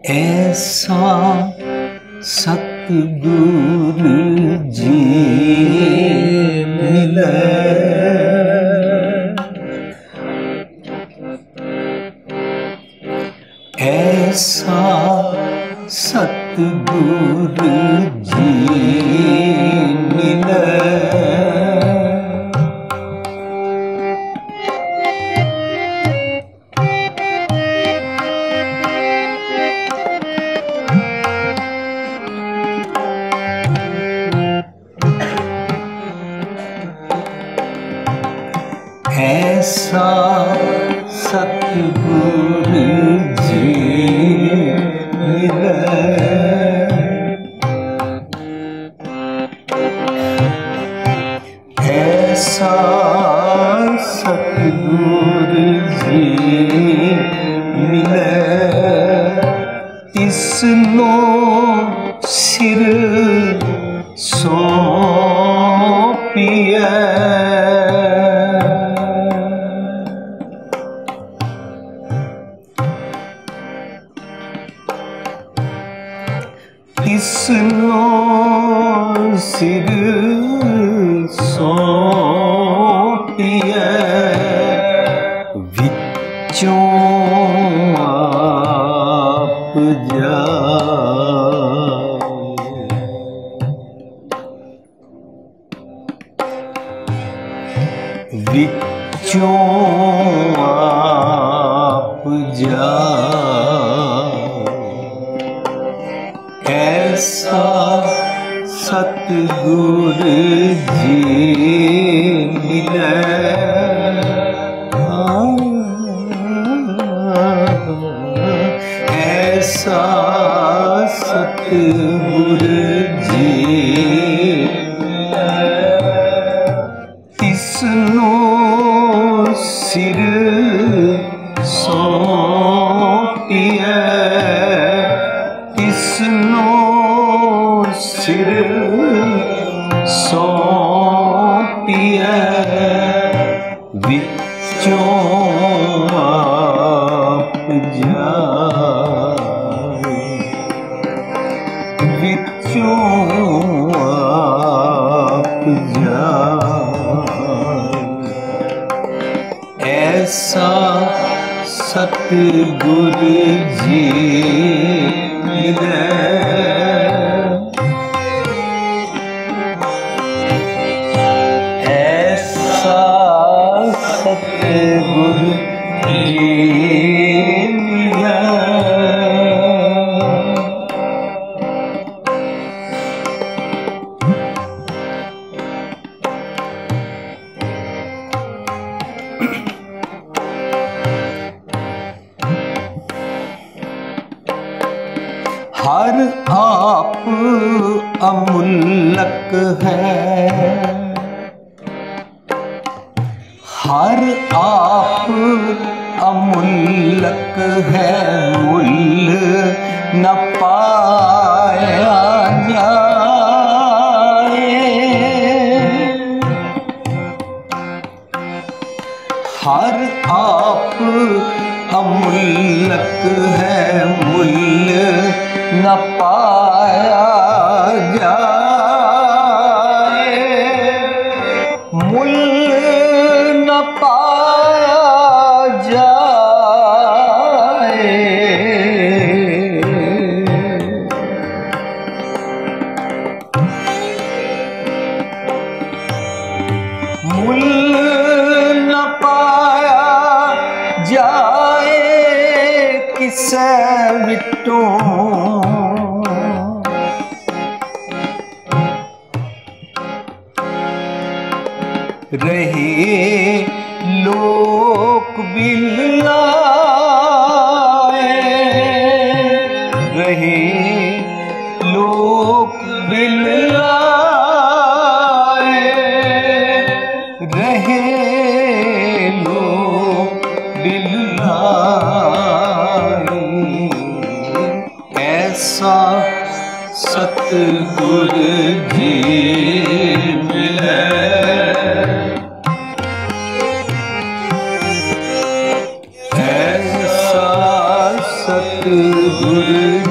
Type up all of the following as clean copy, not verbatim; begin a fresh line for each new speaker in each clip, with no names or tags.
ऐसा सतगुरु जी मिले, ऐसा सतगुरु जी मिले। ऐसा सतगुरु जी मिले, ऐसा सतगुरु जी मिले, तिसनो सिर सौंपिए, तिसनो सिर सौंपिए, विचों आप जाए, विचों आप जाए। ऐसा सतगुरु जी मिले, ऐसा सतगुरु जी मिले, तिसनो सिर सौंपिए, तिसनो सिर सौंपिए, विचों आप जाए, विचों आप जाए। ऐसा सतगुरु जी मिले, ऐसा सतगुरु जी मिले। हर आप अमूलक है, हर आप अमूलक है, मूल न पाया जाए। हर आप अमूलक है, मूल न पाया जाए, मूल न पाया जाए। मूल न पाया जाए, किसे विटों रहे लोक बिलाए, रहे लोक बिलाए, रहे लोक बिलाए। ऐसा सतगुरु जी मिले, सतगुरु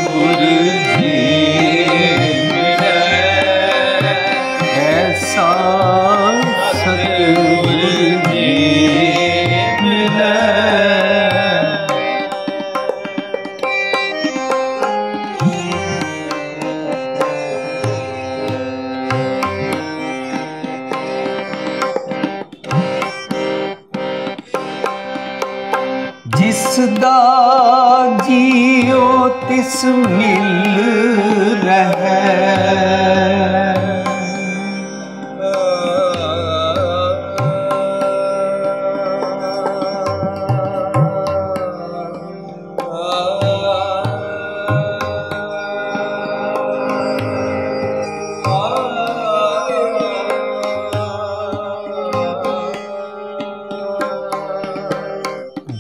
सतगुर जी मिलै, ऐसा सतगुर जी मिलै। जिसदा जियो तिस मिल रहै,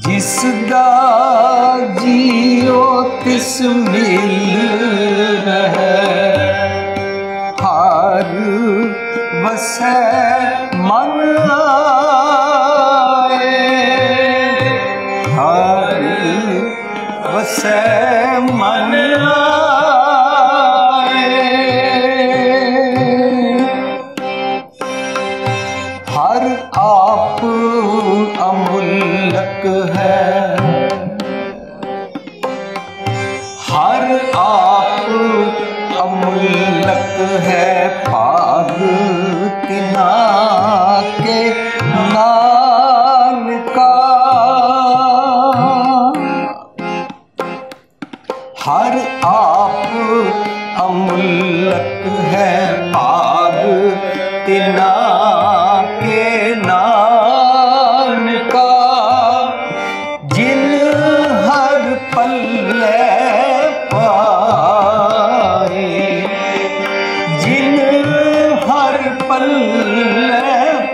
जिसदा जियो तिस मिल रहै, हर वसै मन आए, हर वसै मन आए। हर आप अमूलक है, हर आप अमूलक है, पाग तिना के नानका। हर आप अमूलक है, पाग तिना के नानका। जिन हर पल्ले पाए, जिन हर पल्ले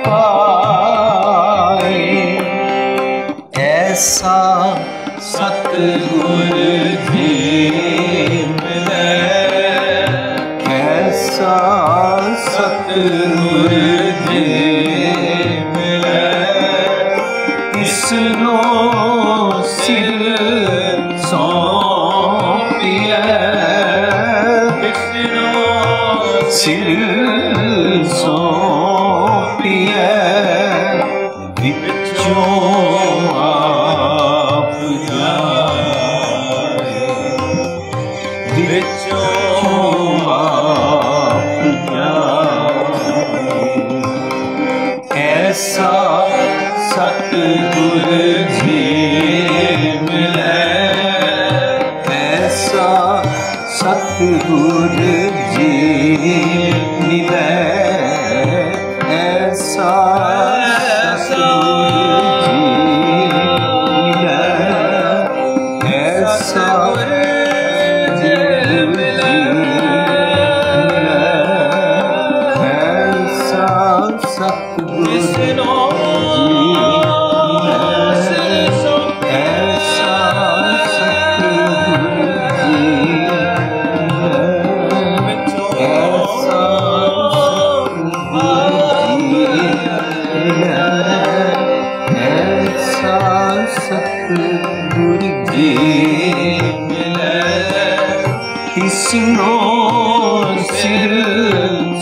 पाए, ऐसा सतगुर जी मिलै, ऐसा सतगुर जी मिलै। तिसनो सिर सौंपियै, तिसनो सिर सौंपियै, विचों आप जाए, विचों आप जाए। ऐसा सतगुर जी मिलै, ऐसा सतगुर जी मिलै, ऐसा सतगुर जी मिलै, ऐसा सतगुर जी मिलै, ऐसा सतगुर जी सतगुर जी मिलै। तिसनो सिर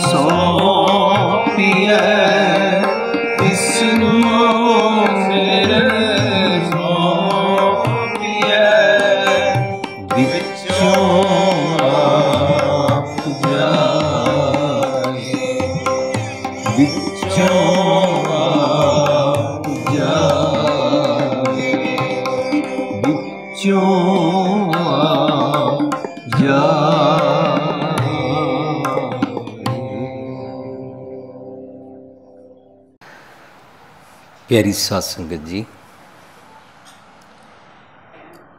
सौंपियै, तिसनो सिर सौंपियै, विचों आप जाए, विचों आप जाए, विचों आप जाए।
प्यारी साध संगत जी,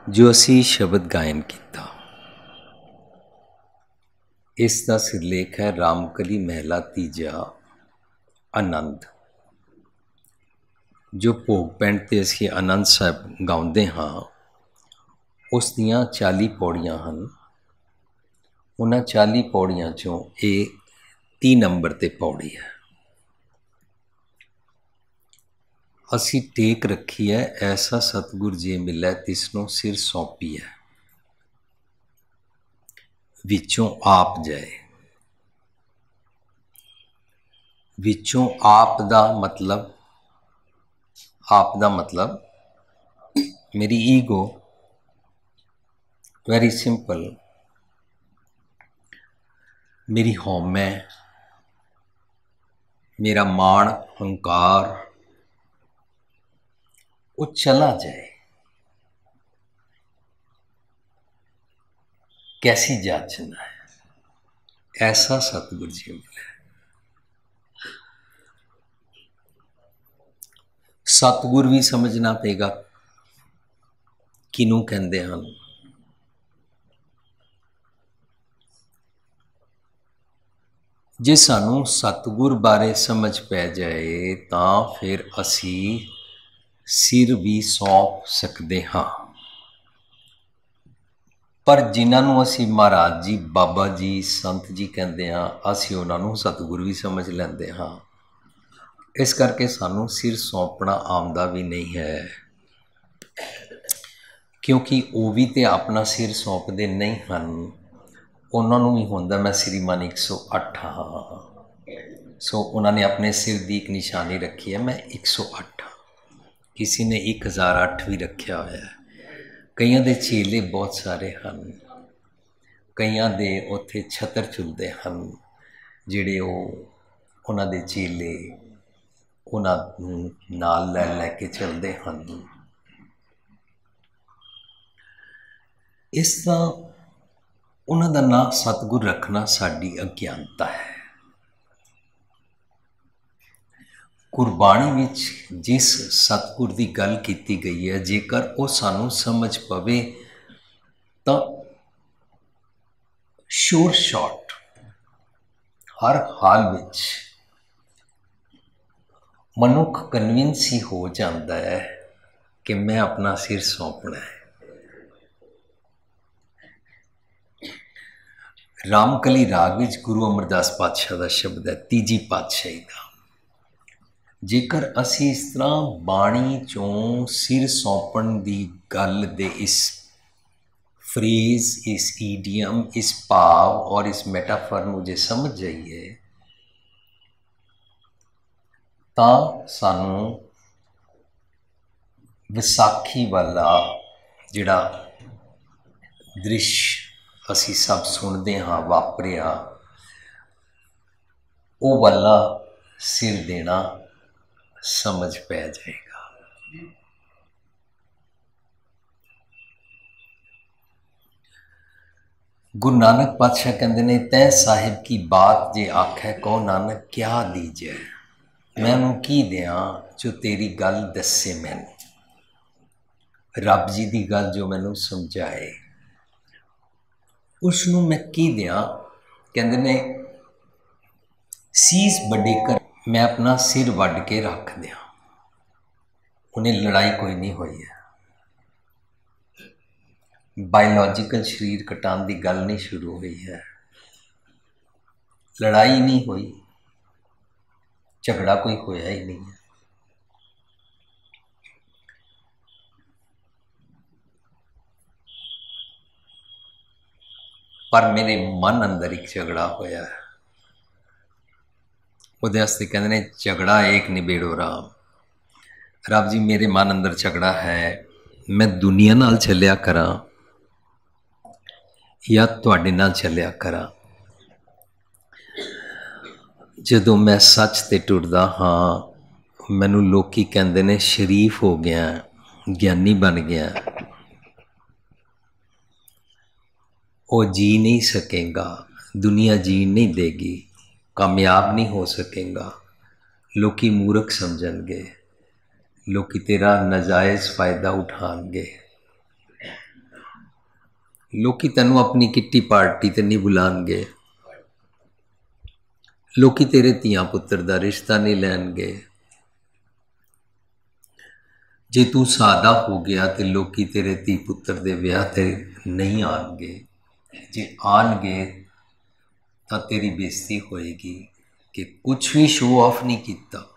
जो असी शब्द गायन किया, इसका सिरलेख है रामकली महला तीजा आनंद। जो भोग पैंट ते असी आनंद साहब गाउंदे हाँ, उस दियां 40 पौड़ियां हैं। उन्हां 40 पौड़ियां चों ये 30 नंबर ते पौड़ी है। असी टेक रखी है, ऐसा सतगुर जी मिलै तिसनों सिर सौंपी है। विचों आप जाए। विचों आप दा मतलब मेरी ईगो। वेरी सिंपल, मेरी हौमै, मेरा मान हंकार वो चला जाए। कैसी जांचना है, ऐसा सतगुरु जी मिले। सतगुर भी समझना पेगा किनू कहंदे हन। जे सानू सतगुर बारे समझ पै जाए तां फिर असी सिर भी सौंप सकते हाँ। पर जिन्हों असी महाराज जी, बाबा जी, संत जी कहते हाँ, असी उन्होंने सतगुर भी समझ लेंदे हाँ। इस करके सानू सिर सौंपना आमदा भी नहीं है, क्योंकि वो भी तो अपना सिर सौंपते नहीं हैं। उन्होंने भी होंदा मैं श्रीमान 108 हाँ। सो उन्होंने अपने सिर की एक निशानी रखी है, मैं 108 हाँ। किसी ने 1008 भी रखा हुआ है। कईयां दे चेले बहुत सारे हैं, कईयां दे उत्थे छतर चुलते हैं, जिहड़े उन्हां दे चेले उन्हां नाल लैके चलते हैं। इस तरह उन्हां दा नाम सतगुर रखना साडी अज्ञानता है। गुरबाणी विच जिस सतगुर की गल की गई है, जेकर वो सानू समझ पवे तो श्योर शॉट हर हाल विच मनुख कन्विंस ही हो जाता है कि मैं अपना सिर सौंपना है। रामकली राग विच गुरु अमरदास पातशाह का शब्द है, तीजी पातशाही का। जेकर असी इस तरह बाणी चों सिर सौंपण की गल दे इस फ्रेज, इस ईडियम, इस भाव और इस मेटाफर नूं जे समझ जाइए तां सानू विसाखी वाला जिहड़ा दृश्य असी सब सुनते हाँ वापरिया, वो वाला सिर देना समझ पै जाएगा। गुरु नानक पातशाह कहते ने, तै साहिब की बात जे आखै कहो नानक क्या दीजै। मैं उन्होंने की दियाँ जो तेरी गल दसे मैनू, रब जी की गल जो मैनू समझाए उसनों मैं की दियाँ। कहते ने सीस बड़े कर मैं अपना सिर वड्ड के रख दियाँ। उन्हें लड़ाई कोई नहीं हुई है, बायोलॉजिकल शरीर कटाने की गल नहीं शुरू हुई है, लड़ाई नहीं हुई, झगड़ा कोई होया ही नहीं है। पर मेरे मन अंदर एक झगड़ा होया है। उहदे वास्ते कहते ने झगड़ा एक निबेड़ो राम। रब जी मेरे मन अंदर झगड़ा है, मैं दुनिया नाल चलिया करा या तुहाडे नाल चलिया करा। जदों मैं सच ते टुरदा हाँ, मैनू लोकी कहंदे ने शरीफ हो गया, ज्ञानी बन गया। वो जी नहीं सकेगा, दुनिया जी नहीं देगी, कामयाब नहीं हो सकेगा, लोकी मूर्ख समझणगे, लोकी तेरा नजायज़ फायदा उठाएंगे, लोकी तैनू अपनी किट्टी पार्टी ते नहीं बुलाएंगे, लोकी तेरे तियां पुत्र दा रिश्ता नहीं लैणगे। जे तू सादा हो गया तो लोकी तेरे धी पुत्र दे विआह ते नहीं आएंगे, जे आएंगे तो तेरी बेइज्जती होएगी कि कुछ भी शो ऑफ नहीं किया।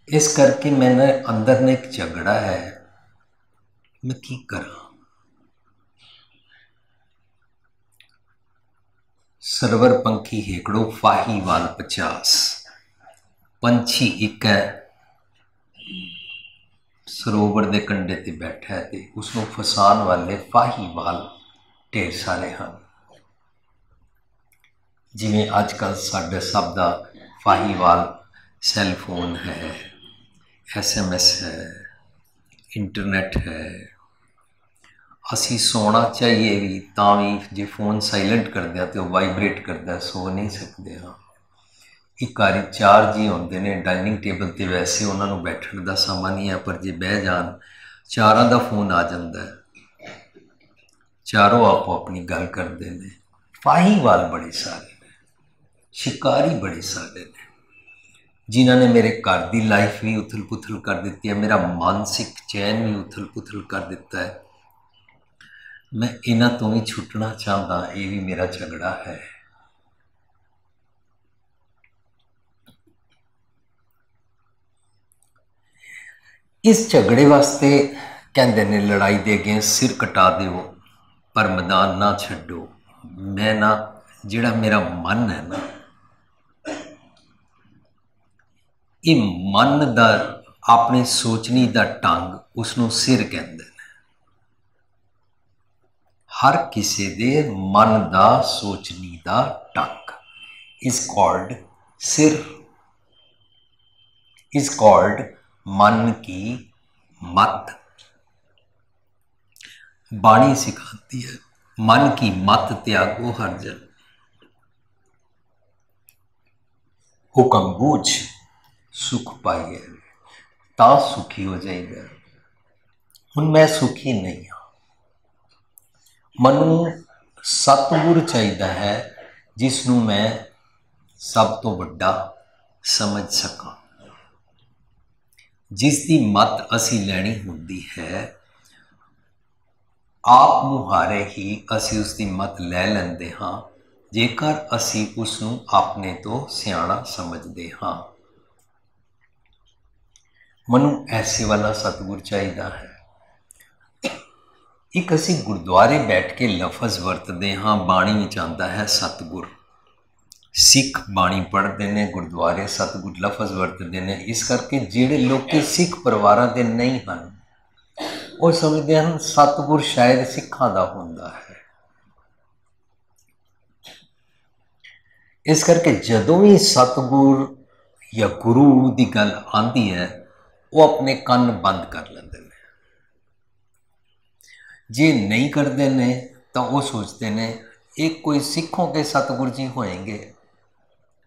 इस करके मैंने अंदर में एक झगड़ा है मैं की करा। सरवर पंखी हेकड़ो फाही वाल 50, पंछी एक है सरोवर के कंढे ते बैठा है ते उसनों फसान वाले फाही वाल ढेर सारे हैं। जिमें अजकल साडे सब दा फाहीवाल सैलफोन है, SMS है, इंटरनेट है। असी सोना चाहिए भी तां भी जे फोन साइलेंट कर दिया तो वाइब्रेट करता, सो नहीं सकते। हाँ, एक बारी 4 जी होंगे ने डाइनिंग टेबल ते, वैसे उन्होंने बैठने का समा नहीं है, पर जे बह जान चारों का फोन आ जाता है, चारों आपो अपनी गल करते हैं। फाहीवाल बड़े सारे ने, शिकारी बड़े सारे ने, जिन्होंने मेरे घर की लाइफ भी उथल पुथल कर दी है, मेरा मानसिक चैन भी उथल पुथल कर दिता है। मैं इन्हां तो भी छुटना चाहता, ये भी मेरा झगड़ा है। इस झगड़े वास्ते कहते ने लड़ाई दे अगेंस्ट सिर कटा दो पर मैदान ना छड्डो। मैं ना जिहड़ा मेरा मन है ना, ये मन दा अपने सोचनी दा ढंग उसनों सिर कहते हैं। हर किसी दे मन दा सोचनी दा ढंग इज कॉल्ड सिर, इज कॉल्ड मन की मत। बाणी सिखाती है मन की मत त्यागो हर जन, हुक्म बूझ सुख पाइए ता सुखी हो जाएगा। हुण मैं सुखी नहीं हाँ, मनु सतगुर चाहिए है जिसनों मैं सब तो वड्डा समझ सका, जिसकी मत असी लैनी होंदी है। आप मुहारे ही असी उसकी मत लै लेंदे हाँ, जेकर असी उसनों अपने तो सियाणा समझते हाँ। मनु ऐसे वाला सतगुर चाहिए है। एक असी गुरुद्वारे बैठ के लफज वरतते हाँ, बाणी में आता है सतगुर। सिख बाणी पढ़ते हैं, गुरुद्वारे सतगुर लफज वरतते हैं। इस करके जिहड़े लोग सिख परिवार के नहीं हैं वो समझते हैं सतगुर शायद सिखा का होंदा है। इस करके जदों भी सतगुर या गुरु की गल आती है वो अपने कान बंद कर लेंगे। जे नहीं करते ने तो वो सोचते हैं एक कोई सिखों के सतगुरु जी होएंगे।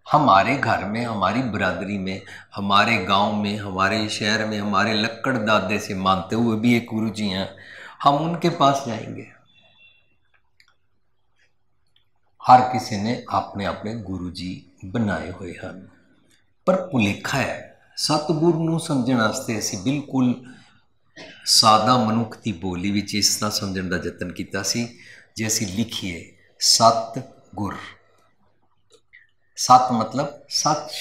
हमारे घर में, हमारी बिरादरी में, हमारे गांव में, हमारे शहर में हमारे लक्कड़ दादे से मानते हुए भी एक गुरु जी हैं, हम उनके पास जाएंगे। हर किसी ने अपने अपने गुरु जी बनाए हुए हैं, पर भुलेखा है सतगुरु नूं समझण वास्ते असीं बिल्कुल सादा मनुख की बोली विच इस तरह समझण का यतन किया सी जे असीं लिखीए सतगुर। सत मतलब सच,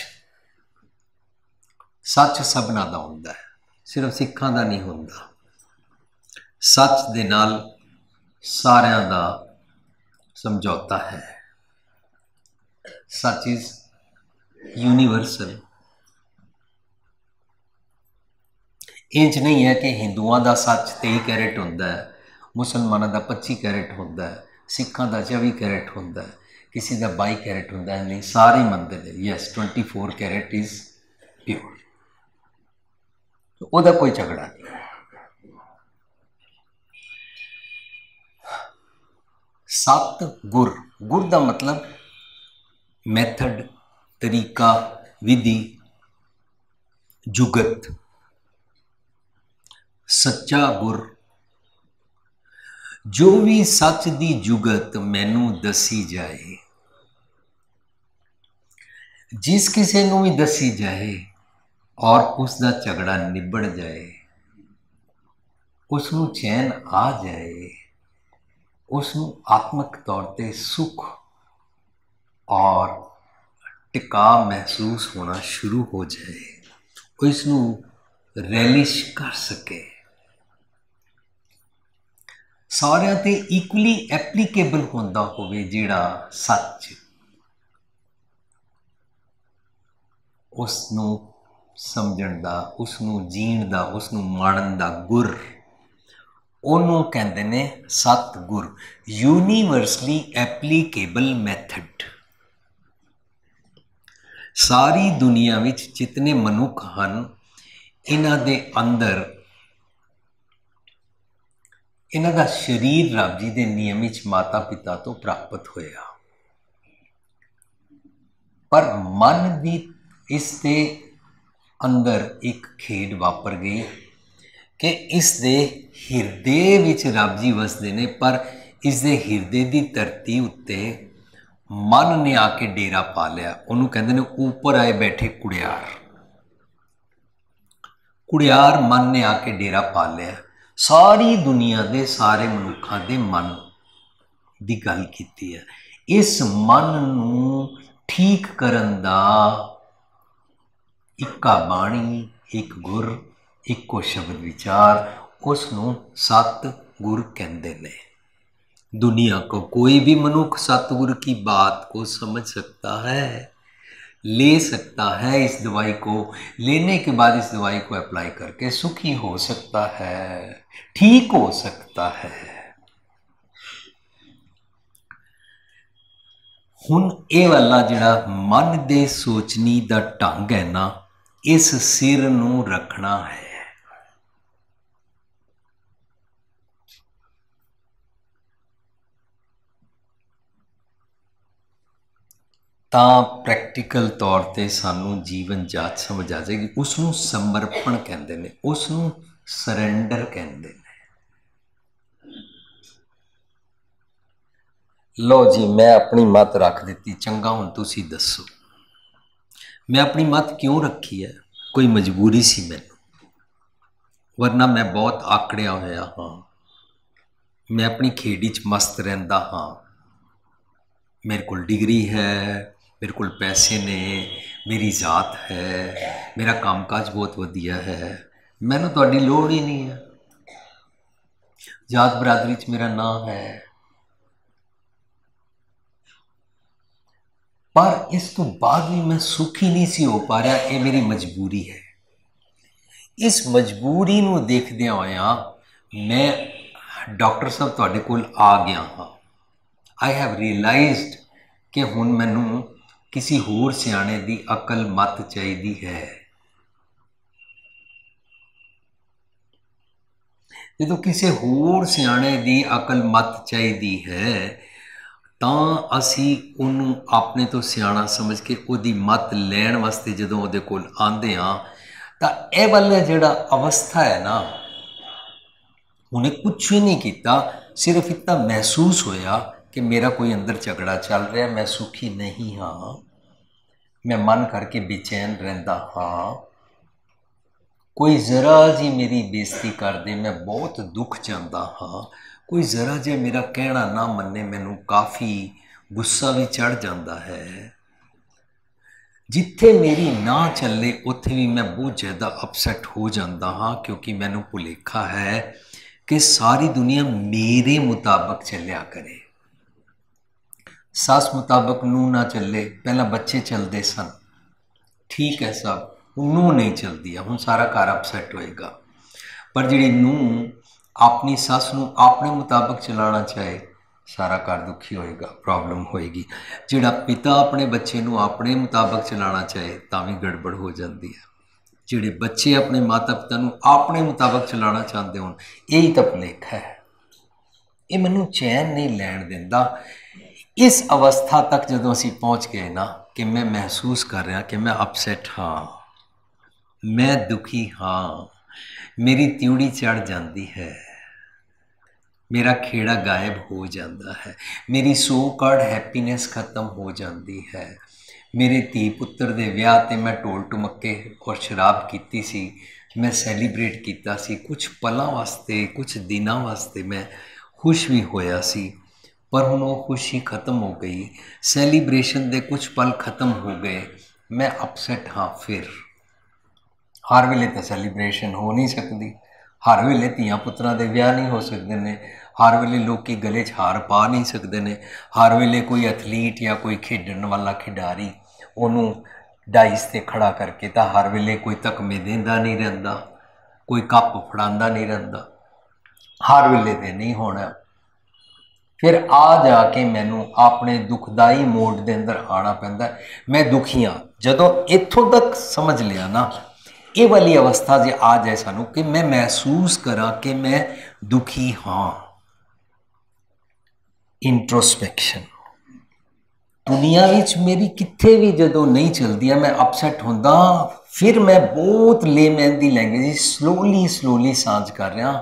सच सबना दा हुंदा है, सिर्फ सिखां दा नहीं हुंदा। सच दे नाल सारियां दा समझौता है। Such is universal. इंज नहीं है कि हिंदुओं का सच 23 कैरेट होंदा है, मुसलमानों का 25 कैरेट होंदा है, सिखां का 24 कैरेट होंदा है, किसी का 22 कैरेट होंदा है। नहीं, सारे मनते हैं यस 24 कैरेट इज प्योर। तो उसका कोई झगड़ा नहीं। सत गुर, गुर का मतलब मैथड, तरीका, विधि, जुगत। सच्चा गुर जो भी सच दी जुगत मैनू दसी जाए, जिस किसी नू भी दसी जाए और उसका झगड़ा निबड़ जाए, उसनू चैन आ जाए, उसनू आत्मक तौर पर सुख और टिका महसूस होना शुरू हो जाए, वो इसनू रैलिश कर सके, ਸਾਰਿਆਂ ਤੇ ਇਕੁਅਲੀ ਐਪਲੀਕੇਬਲ ਹੁੰਦਾ ਹੋਵੇ ਜਿਹੜਾ ਸੱਚ, ਉਸ ਨੂੰ ਸਮਝਣ ਦਾ, ਉਸ ਨੂੰ ਜੀਣ ਦਾ, ਉਸ ਨੂੰ ਮਾਣਨ ਦਾ ਗੁਰ, ਉਹਨੂੰ ਕਹਿੰਦੇ ਨੇ ਸਤਿਗੁਰ, ਯੂਨੀਵਰਸਲੀ ਐਪਲੀਕੇਬਲ ਮੈਥਡ। ਸਾਰੀ ਦੁਨੀਆ ਵਿੱਚ ਜਿਤਨੇ ਮਨੁੱਖ ਹਨ, ਇਹਨਾਂ ਦੇ ਅੰਦਰ ਇਹਨਾਂ ਦਾ ਸਰੀਰ ਰੱਬ ਜੀ ਦੇ ਨਿਯਮ ਵਿੱਚ ਮਾਤਾ ਪਿਤਾ ਤੋਂ ਪ੍ਰਾਪਤ ਹੋਇਆ, ਪਰ ਮਨ ਦੀ ਇਸ ਦੇ ਅੰਦਰ ਇੱਕ ਖੇਡ ਵਾਪਰ ਗਈ ਕਿ ਇਸ ਦੇ ਹਿਰਦੇ ਵਿੱਚ ਰੱਬ ਜੀ ਵਸਦੇ ਨੇ, ਪਰ ਇਸ ਦੇ ਹਿਰਦੇ ਦੀ ਧਰਤੀ ਉੱਤੇ ਮਨ ਨੇ ਆ ਕੇ ਡੇਰਾ ਪਾ ਲਿਆ। ਉਹਨੂੰ ਕਹਿੰਦੇ ਨੇ ਉੱਪਰ ਆਏ ਬੈਠੇ ਕੁੜਿਆਰ, ਕੁੜਿਆਰ ਮਨ ਨੇ ਆ ਕੇ ਡੇਰਾ ਪਾ ਲਿਆ। ਸਾਰੀ ਦੁਨੀਆ ਦੇ ਸਾਰੇ ਮਨੁੱਖਾਂ ਦੇ ਮਨ ਦੀ ਗੱਲ ਕੀਤੀ ਹੈ। ਇਸ ਮਨ ਨੂੰ ਠੀਕ ਕਰਨ ਦਾ ਇੱਕਾ ਬਾਣੀ, ਇੱਕ ਗੁਰ, ਇੱਕੋ ਸ਼ਬਦ ਵਿਚਾਰ, ਉਸ ਨੂੰ सतगुरु कहते हैं। दुनिया को कोई भी मनुष्य सतगुरु की बात को समझ सकता है, ले सकता है, इस दवाई को लेने के बाद इस दवाई को अप्लाई करके सुखी हो सकता है, ठीक हो सकता है। हुण ये वाला जिहड़ा मन दे सोचनी दा ढंग है ना, इस सिर नूं रखना है। ਤਾਂ ਪ੍ਰੈਕਟੀਕਲ ਤੌਰ ਤੇ ਸਾਨੂੰ ਜੀਵਨ ਜਾਚ ਸਮਝ ਆ ਜਾਏਗੀ। ਉਸ ਨੂੰ ਸਮਰਪਣ ਕਹਿੰਦੇ ਨੇ, ਉਸ ਨੂੰ ਸਰੈਂਡਰ ਕਹਿੰਦੇ ਨੇ। ਲਓ ਜੀ, ਮੈਂ ਆਪਣੀ ਮੱਤ ਰੱਖ ਦਿੱਤੀ, ਚੰਗਾ ਹੁਣ ਤੁਸੀਂ ਦੱਸੋ ਮੈਂ ਆਪਣੀ ਮੱਤ ਕਿਉਂ ਰੱਖੀ ਹੈ? ਕੋਈ ਮਜਬੂਰੀ ਸੀ ਮੈਨੂੰ, ਵਰਨਾ ਮੈਂ ਬਹੁਤ ਆਕੜਿਆ ਹੋਇਆ ਹਾਂ। ਮੈਂ ਆਪਣੀ ਖੇਡੀ 'ਚ ਮਸਤ ਰਹਿੰਦਾ ਹਾਂ। ਮੇਰੇ ਕੋਲ ਡਿਗਰੀ ਹੈ, मेरे को पैसे ने, मेरी जात है, मेरा कामकाज बहुत वधिया है, मैनू तुहाडी लोड़ ही नहीं है। जात बरादरी च मेरा नाम है, पर इस तो बाद भी मैं सुखी नहीं सी हो पा रहा। ये मेरी मजबूरी है। इस मजबूरी नू देखदे होया मैं डॉक्टर साहब तुहाडे कोल आ गया हाँ। आई हैव रियलाइज्ड कि हुण मैनू किसी होर सियाणे दी अकल मत चाहिदी है। जो किसी होर सियाणे दी अकल मत चाहिदी है तां असी उन्होंने अपने तो सियाणा समझ के उहदी मत लैण वास्ते जदों उहदे कोल आंदे हां तां इह वाला जिहड़ा अवस्था है ना, उन्हें कुछ भी नहीं किया, सिर्फ इतना महसूस होया कि मेरा कोई अंदर झगड़ा चल रहा, मैं सुखी नहीं हाँ, मैं मन करके बेचैन रहता हाँ। कोई जरा जी मेरी बेइज्जती कर दे, मैं बहुत दुख जाता हाँ। कोई जरा जी मेरा कहना ना मन्ने, मैनू काफ़ी गुस्सा भी चढ़ जाता है। जिथे मेरी ना चले उत्थे भी मैं बहुत ज़्यादा अपसैट हो जाता हाँ, क्योंकि मैनू भुलेखा है कि सारी दुनिया मेरे मुताबिक चलिया करे। सस मुताबिक नूह ना चले, पहला बच्चे चलते सन, ठीक है सब, नूह नहीं चलती है, हुण सारा घर अपसैट होएगा। पर जिहड़ी नूह अपनी सस नूं अपने मुताबिक चलाना चाहे, सारा घर दुखी होएगा, प्रॉब्लम होएगी। जिहड़ा पिता अपने बच्चे नूं अपने मुताबिक चलाना चाहे तां भी गड़बड़ हो जाती है। जिहड़े बच्चे अपने माता पिता नूं अपने मुताबिक चलाना चाहते होण, यही तां भुलेखा है। ये मैनूं चैन नहीं लैण दिंदा। इस अवस्था तक जदों असीं पहुँच गए ना कि मैं महसूस कर रहा कि मैं अपसैट हाँ, मैं दुखी हाँ, मेरी त्यूड़ी चढ़ जाती है, मेरा खेड़ा गायब हो जाता है, मेरी सो कॉल्ड हैप्पीनेस खत्म हो जाती है। मेरे धी पुत्र दे विआह ते मैं ढोल ढुमक्के और शराब कीती सी, मैं सैलीब्रेट कीता सी, कुछ पलों वास्ते, कुछ दिनों वास्ते मैं खुश भी होया सी, पर हुण वो खुशी खत्म हो गई। सैलीब्रेशन दे कुछ पल खत्म हो गए, मैं अपसैट हाँ। फिर हर वेले तो सैलीब्रेशन हो नहीं सकती, हर वेले ਧੀਆਂ ਪੁੱਤਰਾਂ ਦੇ ਵਿਆਹ नहीं हो सकते ने, हर वेले लोग गले 'ਚ हार पा नहीं सकते ने, हर वेले कोई एथलीट या कोई खेडण वाला खिडारी ਉਹਨੂੰ डाइस ते खड़ा करके तो हर वेले कोई तकमे देंदा नहीं रहिंदा, कोई कप फड़ांदा नहीं रहिंदा, हर वेले ते नहीं होना। फिर आ जाके मैनू अपने दुखदाई मोड के अंदर आना पैंदा। मैं दुखी हाँ, जदों इत्थों तक समझ लिया ना, ये वाली अवस्था जे आ जाए सानू कि मैं महसूस करा कि मैं दुखी हाँ, इंट्रोस्पैक्शन दुनिया विच मेरी कित्थे भी जदों नहीं चलती, मैं अपसैट होंदा, फिर मैं बहुत लेमैन दी लैंग्वेज स्लोली सांझ कर रहा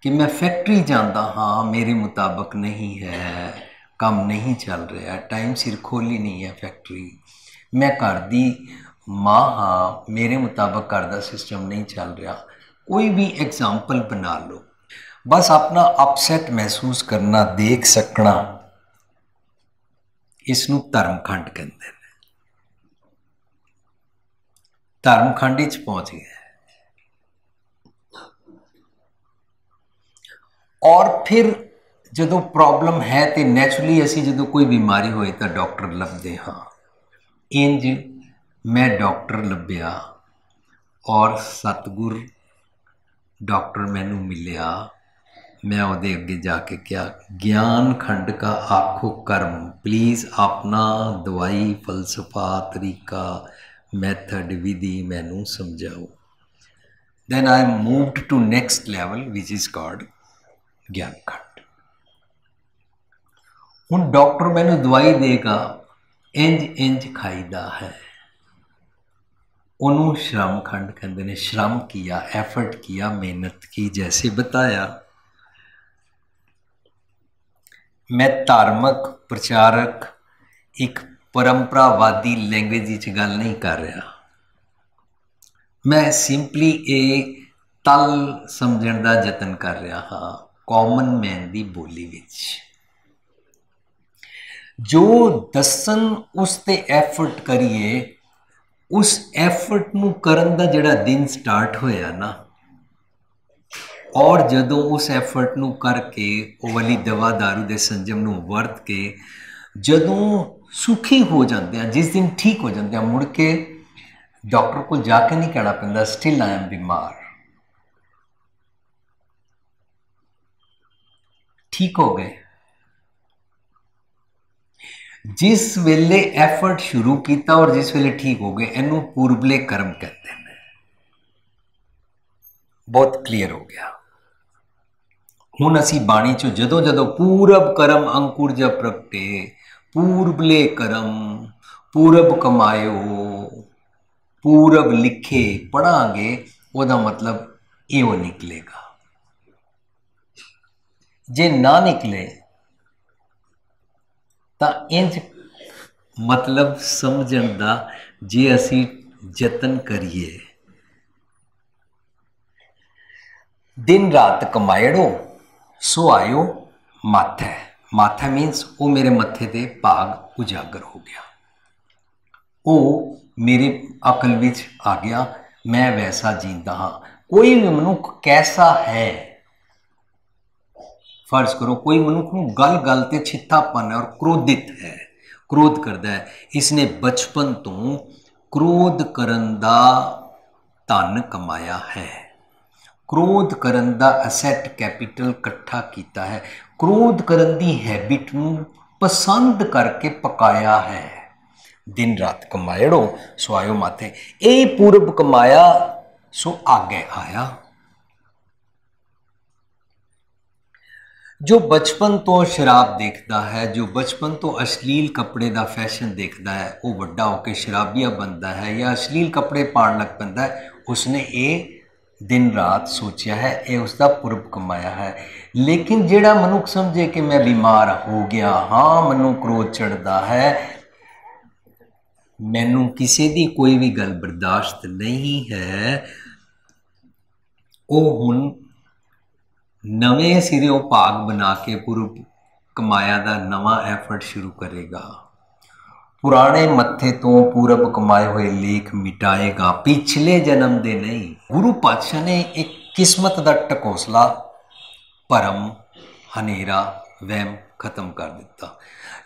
कि मैं फैक्ट्री जाता हाँ, मेरे मुताबिक नहीं है, काम नहीं चल रहा, टाइम सिर खोली नहीं है फैक्ट्री, मैं घर दी माँ हाँ, मेरे मुताबिक घर का सिस्टम नहीं चल रहा। कोई भी एग्जाम्पल बना लो, बस अपना अपसैट महसूस करना, देख सकना, इसनू धर्मखंड कहते हैं। धर्मखंड विच पहुंच गया और फिर जदों प्रॉब्लम है तो नैचुरली असी जदों कोई बीमारी होए तो डॉक्टर लभदे हाँ। इंज मैं डॉक्टर लभ्या और सतगुर डॉक्टर मैनू मिलिया। मैं उहदे अगे जाके क्या, ज्ञान खंड का आखो कर्म, प्लीज़ अपना दवाई फलसफा तरीका मैथड विधि मैनू समझाओ। Then I moved to next level which is called Gyan Khand. हुण डॉक्टर मैनू दवाई देगा, इंज खाईदा है, उन्होंने श्रम खंड कहते हैं। श्रम किया, एफर्ट किया, मेहनत की, जैसे बताया। मैं धार्मिक प्रचारक एक परंपरावादी लैंग्वेज गल नहीं कर रहा, मैं सिंपली ये तल समझण का यतन कर रहा हाँ, कॉमन मैन की बोली विच जो दसन उस ते एफर्ट करिए, उस एफर्ट नू करन दा जिहड़ा दिन स्टार्ट होया ना, और जदों उस एफर्ट नू करके वो वाली दवा दारू दे संजम नू वरत के जदों सुखी हो जाते हैं, जिस दिन ठीक हो जाते हैं, मुड़ के डॉक्टर को जाके नहीं कहना पैंदा स्टिल आई एम बीमार, ठीक हो गए। जिस वेले एफर्ट शुरू किया और जिस वेले ठीक हो गए, इनू पूर्वले कर्म कहते हैं। बहुत क्लीयर हो गया। हुण असी बाणी चो जदों जदों पूरब कर्म अंकुर जब प्रगटे, पूर्वले कर्म पूरब कमायो, पूरब लिखे पढ़ांगे, वह मतलब यो निकलेगा। जे ना निकले तो इंज मतलब समझण दा, जे असी जतन करिए, दिन रात कमायड़ो सो आयो माथे। माथा मीनस वो मेरे मत्थे ते भाग उजागर हो गया, वो मेरी अकल विच आ गया, मैं वैसा जींदा हाँ। कोई भी मनुख कैसा है, फर्ज करो कोई मनुख नूं गल गल ते छित्तापन है और क्रोधित है, क्रोध करता है, इसने बचपन तो क्रोध करन दा धन कमाया है, क्रोध करन दा असैट कैपिटल इकट्ठा किया है, क्रोध करन दी हैबिट नूं पसंद करके पकाया है। दिन रात कमायड़ो सो आयो माथे, ए पूरब कमाया सो आगे आया। जो बचपन तो शराब देखता है, जो बचपन तो अश्लील कपड़े का फैशन देखता है, वो वड्डा होकर शराबिया बनता है या अश्लील कपड़े पाण लग पैंदा है। उसने ये दिन रात सोचा है, ये उसका पूर्व कमाया है। लेकिन जेड़ा मनुख समझे कि मैं बीमार हो गया हाँ, मैनू क्रोध चढ़ता है, मैनू किसी दी कोई भी गल बर्दाश्त नहीं है, वो हुण नवे सिरे भाग बना के पूर्व कमाया दा नवा एफर्ट शुरू करेगा। पुराने मत्थे तो पूरब कमाए हुए लेख मिटाएगा, पिछले जन्म दे नहीं। गुरु पातशाह ने एक किस्मत दा टकोसला, भरम, हनेरा, वहम खत्म कर दिता।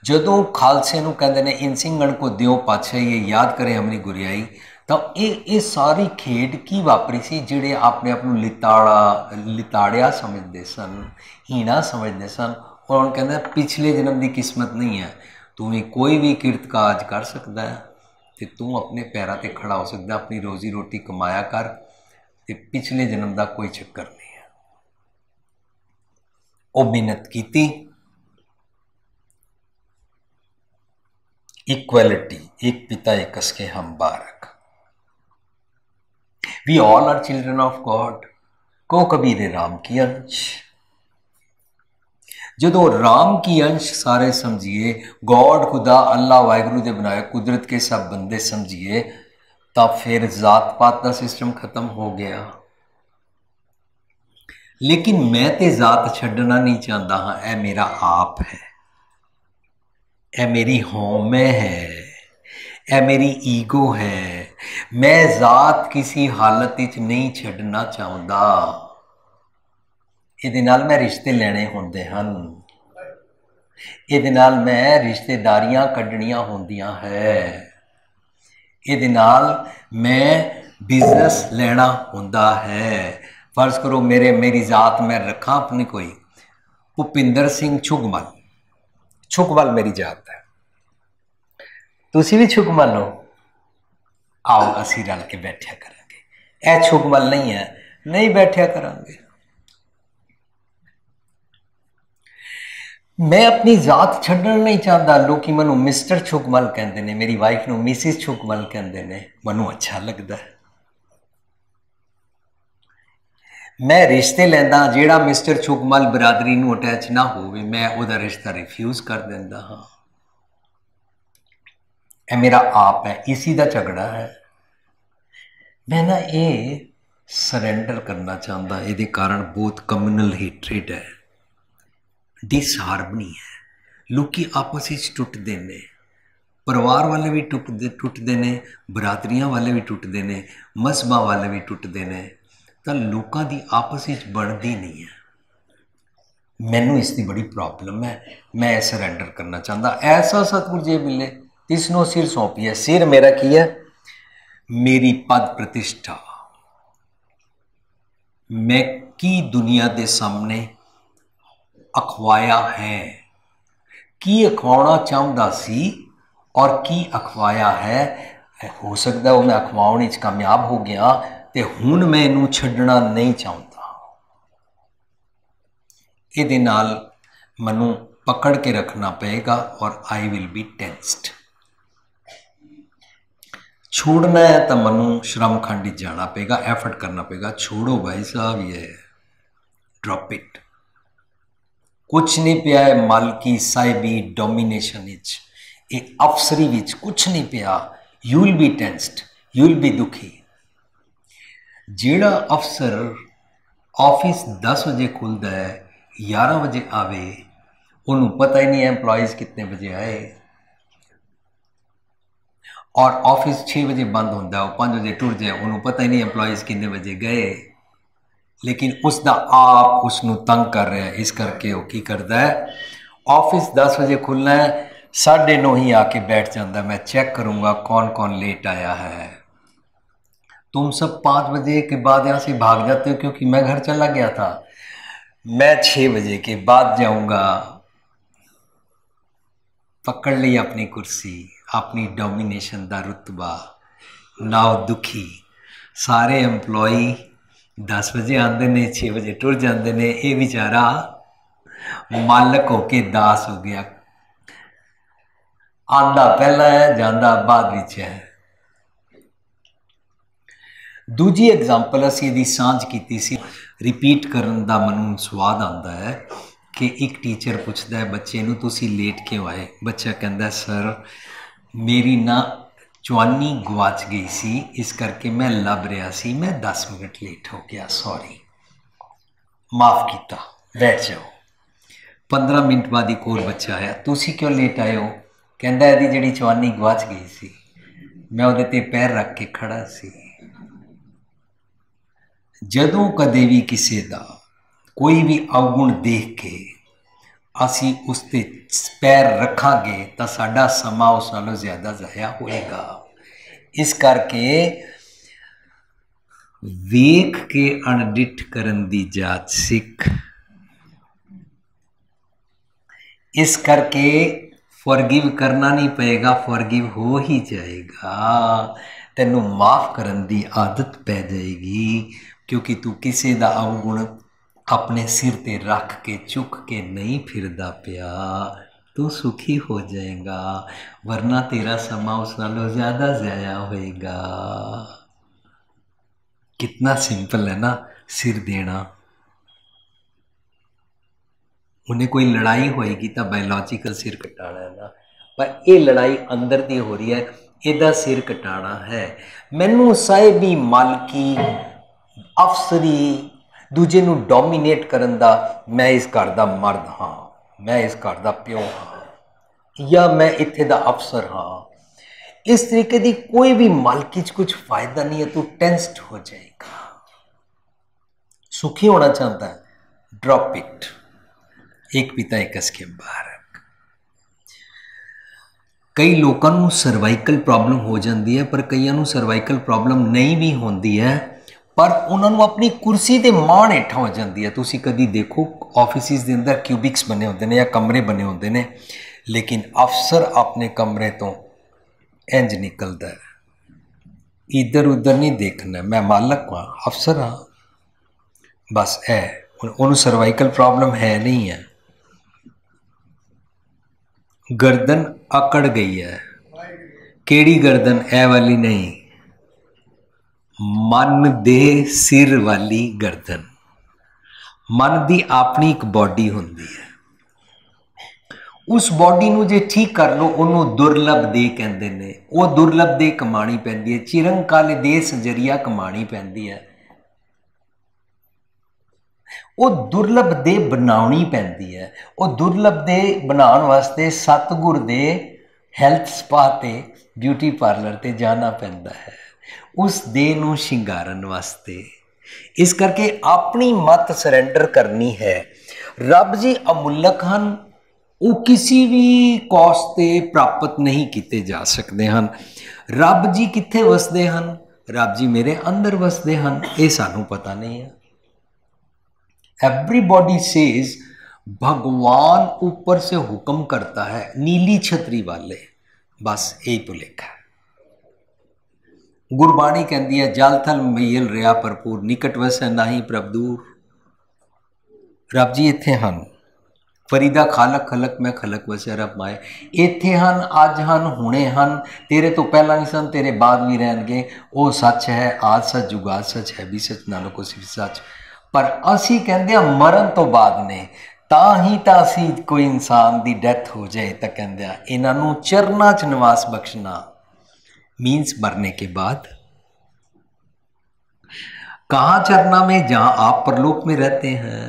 जदों खालसे नूं कहंदे ने इन सिंघण को दिओ पातशाही, ये याद करें हमरी गुरियाई, तो ये सारी खेड की वापरी सी जिहड़े अपने आप नूं लिताड़िया समझते सन, हीना समझते सन, और उन्होंने कहंदे पिछले जन्म की किस्मत नहीं है, तू भी कोई भी किरत काज कर सकता है, तो तू अपने पैरों पर खड़ा हो सकता, अपनी रोजी रोटी कमाया कर, तो पिछले जन्म का कोई चक्कर नहीं है। वो मेहनत की, इक्वलिटी, एक पिता एक कसके हम बारक, we all are children of God, को कबीर राम की अंश। जो राम की अंश सारे समझिए, गॉड खुदा अल्लाह वाहिगुरु दे बनाए कुदरत के सब बंदे समझिए, तब फिर जात पात का सिस्टम खत्म हो गया। लेकिन मैं ते जात छड्डना नहीं चाहता हाँ, ए मेरा आप है, ए मेरी होम है, ए मेरी ईगो है, मैं जात किसी हालत विच नहीं छड्डना चाहता। इहदे नाल मैं रिश्ते लेने होंदे हन, इहदे नाल मैं रिश्तेदारियां कड्ढणियां होंदियां है, इहदे नाल मैं बिजनेस लेना होंदा है। फर्ज करो मेरी जात मैं रखा अपनी कोई भुपिंदर सिंह छुगमल, छुगमल मेरी जात है, तुसी भी छुगमल हो, आओ असी रल के बैठा करांगे। ए छुगमल नहीं है, नहीं बैठा करांगे। मैं अपनी जात छड्डना नहीं चाहता, लोग मैनू मिस्टर छुगमल कहते हैं, मेरी वाइफ नू मिसिस छुगमल कहते हैं, मैनू अच्छा लगता है। मैं रिश्ते लैंदा, जेड़ा मिस्टर छुगमल बरादरी नू अटैच ना होवे, मैं उहदा रिश्ता रिफ्यूज कर देंदा हाँ। ए मेरा आप है, इसी का झगड़ा है। मैं ना ये सरेंडर करना चाहता, ये कारण बहुत कम्यूनल हेट्रेड है, डिसहारमनी है, लोग आपस में टुटते हैं, परिवार वाले भी टुटते हैं, बरादरियां वाले भी टुटते हैं, मजहबां वाले भी टुटते हैं, तो लोगों की आपस में बनती नहीं है। मैनू इसकी बड़ी प्रॉब्लम है, मैं सरेंडर करना चाहता। ऐसा सतगुरु जी मिले तिसनों सिर सौंपी है, सिर मेरा की है, मेरी पद प्रतिष्ठा, मैं की दुनिया के सामने अखवाया है, की अखवाना चाहता सी और की अखवाया है। हो सकता वो मैं अखवाने कामयाब हो गया, तो हुण मैं इनू छड्डना नहीं चाहता। ये नाल मनु पकड़ के रखना पएगा और आई विल बी टेंस्ड। छोड़ना है तो मनु श्रम खंड जाना पेगा, एफर्ट करना पेगा। छोड़ो भाई साहब, ये ड्रॉप इट, कुछ नहीं पिया है मालकी साहिबी डोमिनेशन विच, ये अफसरी विच कुछ नहीं पिया। You will be tensed, you will be दुखी। जेड़ा अफसर ऑफिस 10 बजे खुलता है 11 बजे आवे, उन्होंने पता ही नहीं है एम्प्लॉयज़ कितने बजे आए, और ऑफिस 6 बजे बंद होता है, वो 5 बजे टुर जाए, उन्होंने पता ही नहीं एम्प्लॉयज़ कितने बजे गए। लेकिन उसका आप उसनों तंग कर रहा है, इस करके वो की करता है, ऑफिस 10 बजे खुलना है, 9:30 ही आके बैठ जाता है, मैं चेक करूँगा कौन कौन लेट आया है। तुम सब 5 बजे के बाद यहाँ से भाग जाते हो क्योंकि मैं घर चला गया था, मैं 6 बजे के बाद जाऊँगा। पकड़ ली अपनी कुर्सी, अपनी डोमिनेशन का रुतबा, नाव दुखी। सारे एम्प्लॉई 10 बजे आते ने, 6 बजे टुर जाते ने, ये बेचारा मालक होके दास हो गया, आंदा पहला है जांदा बाद विच है। दूजी एग्जाम्पल असी इहदी सांझ कीती सी, रिपीट करन दा मनु स्वाद आंदा है कि एक टीचर पूछता है बच्चे नूं तुसी लेट क्यों आए। बच्चा कहता सर मेरी ना चवानी गवाच गई सी, इस करके मैं लभ रहा सी, मैं 10 मिनट लेट हो गया, सॉरी, माफ़ कीता, बैठ जाओ। 15 मिनट बाद एक और बच्चा आया, तुसी क्यों लेट आए हो? कहता यदि जिहड़ी चवानी गवाच गई सी, मैं उहदे ते पैर रख के खड़ा सी। ਜਦੋਂ ਕਦੇ ਵੀ ਕਿਸੇ ਦਾ ਕੋਈ ਵੀ ਅਵਗੁਣ ਦੇਖ ਕੇ ਅਸੀਂ ਉਸ ਤੇ ਪੈਰ ਰੱਖਾਂਗੇ ਤਾਂ ਸਾਡਾ ਸਮਾਂ ਉਸ ਨਾਲੋਂ ਜ਼ਿਆਦਾ ਜ਼ਾਇਆ ਹੋਏਗਾ। ਇਸ ਕਰਕੇ ਵੇਖ ਕੇ ਅਣਡਿੱਠ ਕਰਨ ਦੀ ਜਾਚ ਸਿੱਖ। ਇਸ ਕਰਕੇ ਫॉरगिव ਕਰਨਾ ਨਹੀਂ ਪਏਗਾ, ਫॉरगिव ਹੋ ਹੀ ਜਾਏਗਾ। ਤੈਨੂੰ ਮਾਫ ਕਰਨ ਦੀ ਆਦਤ ਪੈ ਜਾਏਗੀ, ਕਿਉਂਕਿ ਤੂੰ ਕਿਸੇ ਦਾ ਅਵਗੁਣ ਆਪਣੇ ਸਿਰ ਤੇ ਰੱਖ ਕੇ ਚੁੱਕ ਕੇ ਨਹੀਂ ਫਿਰਦਾ ਪਿਆ। ਤੂੰ ਸੁਖੀ ਹੋ ਜਾਏਗਾ, ਵਰਨਾ ਤੇਰਾ ਸਮਾਂ ਉਸ ਨਾਲੋਂ ਜ਼ਿਆਦਾ ਜ਼ਾਇਆ ਹੋਏਗਾ। कितना सिंपल है ना सिर देना। उन्हें कोई लड़ाई होएगी तो बायोलॉजिकल सिर कटाना है ना, पर ये लड़ाई अंदर दी हो रही है, ਇਹਦਾ सिर कटाना है। मैनू साहिबी मालकी अफसरी दूजे नू डोमीनेट करन दा, मैं इस घर दा मर्द हाँ, मैं इस घर दा प्यो हाँ, या मैं इत्थे दा अफसर हाँ, इस तरीके की कोई भी मालकी च कुछ फायदा नहीं है। तू टेंस्ड हो जाएगा। सुखी होना चाहता है, ड्रॉप इट। एक पिता एक के बारक। कई लोगों को सर्वाइकल प्रॉब्लम हो जाती है, पर कईयों को सर्वाइकल प्रॉब्लम नहीं भी होती है, पर उन्होंने अपनी कुर्सी के माण हेठा हो जाती है। तुसी कभी देखो ऑफिस के अंदर क्यूबिक्स बने होते हैं या कमरे बने होते हैं, लेकिन अफसर अपने कमरे तो इंज निकलता है, इधर उधर नहीं देखना, मैं मालक हाँ, अफसर हाँ, बस है। उन्होंने सर्वाइकल प्रॉब्लम है नहीं है। गर्दन अकड़ गई है, केड़ी गर्दन, ए वाली नहीं, मन दे सिर वाली गर्दन। मन दी अपनी एक बॉडी होंदी है, उस बॉडी नू जे ठीक कर लो उन्होंने दुर्लभ दे कहते हैं। वो दुर्लभ दे कमानी पैंदी है, चिरंकाले दे सजरिया कमानी पैंदी है। वो दुर्लभ दे बनानी पैंदी है। वो दुर्लभ दे बनाने वास्ते सतगुर दे हैल्थ स्पा ते ब्यूटी पार्लर ते जाना पैंदा है, उस दे नू शिंगारन वास्ते। इस करके अपनी मत सरेंडर करनी है। रब जी अमुलक हैं, वो किसी भी कॉस्ट ते प्राप्त नहीं किए जा सकते हैं। रब जी कित्थे वसदे हैं? रब जी मेरे अंदर वसदे हैं, ये सानू पता नहीं है। एवरीबॉडी सेज भगवान ऊपर से हुक्म करता है, नीली छतरी वाले, बस यही भुलेखा। गुरबाणी कहती है जल थल मैल रिया भरपूर, निकट वसै नाही प्रभ दूर। रब जी इत्थे हन, फरीदा खालक खलक मैं खलक वसै रब माए। इत्थे हन, अज हन, हुणे हन, तेरे तो पहला नहीं सन, तेरे बाद भी रहणगे। वो सच है, आज सच, जुगाद सच है भी सच, नानक को सिर्फ सच। पर असी कहते हैं मरण तो बाद ने, ਤਾਂ ਹੀ ਤਾਂ ਅਸੀਂ कोई इंसान की डैथ हो जाए तो कहते हैं इन्हों चरना च निवास बख्शना, मीन्स मरने के बाद। कहाँ चरना में? जहाँ आप परलोक में रहते हैं,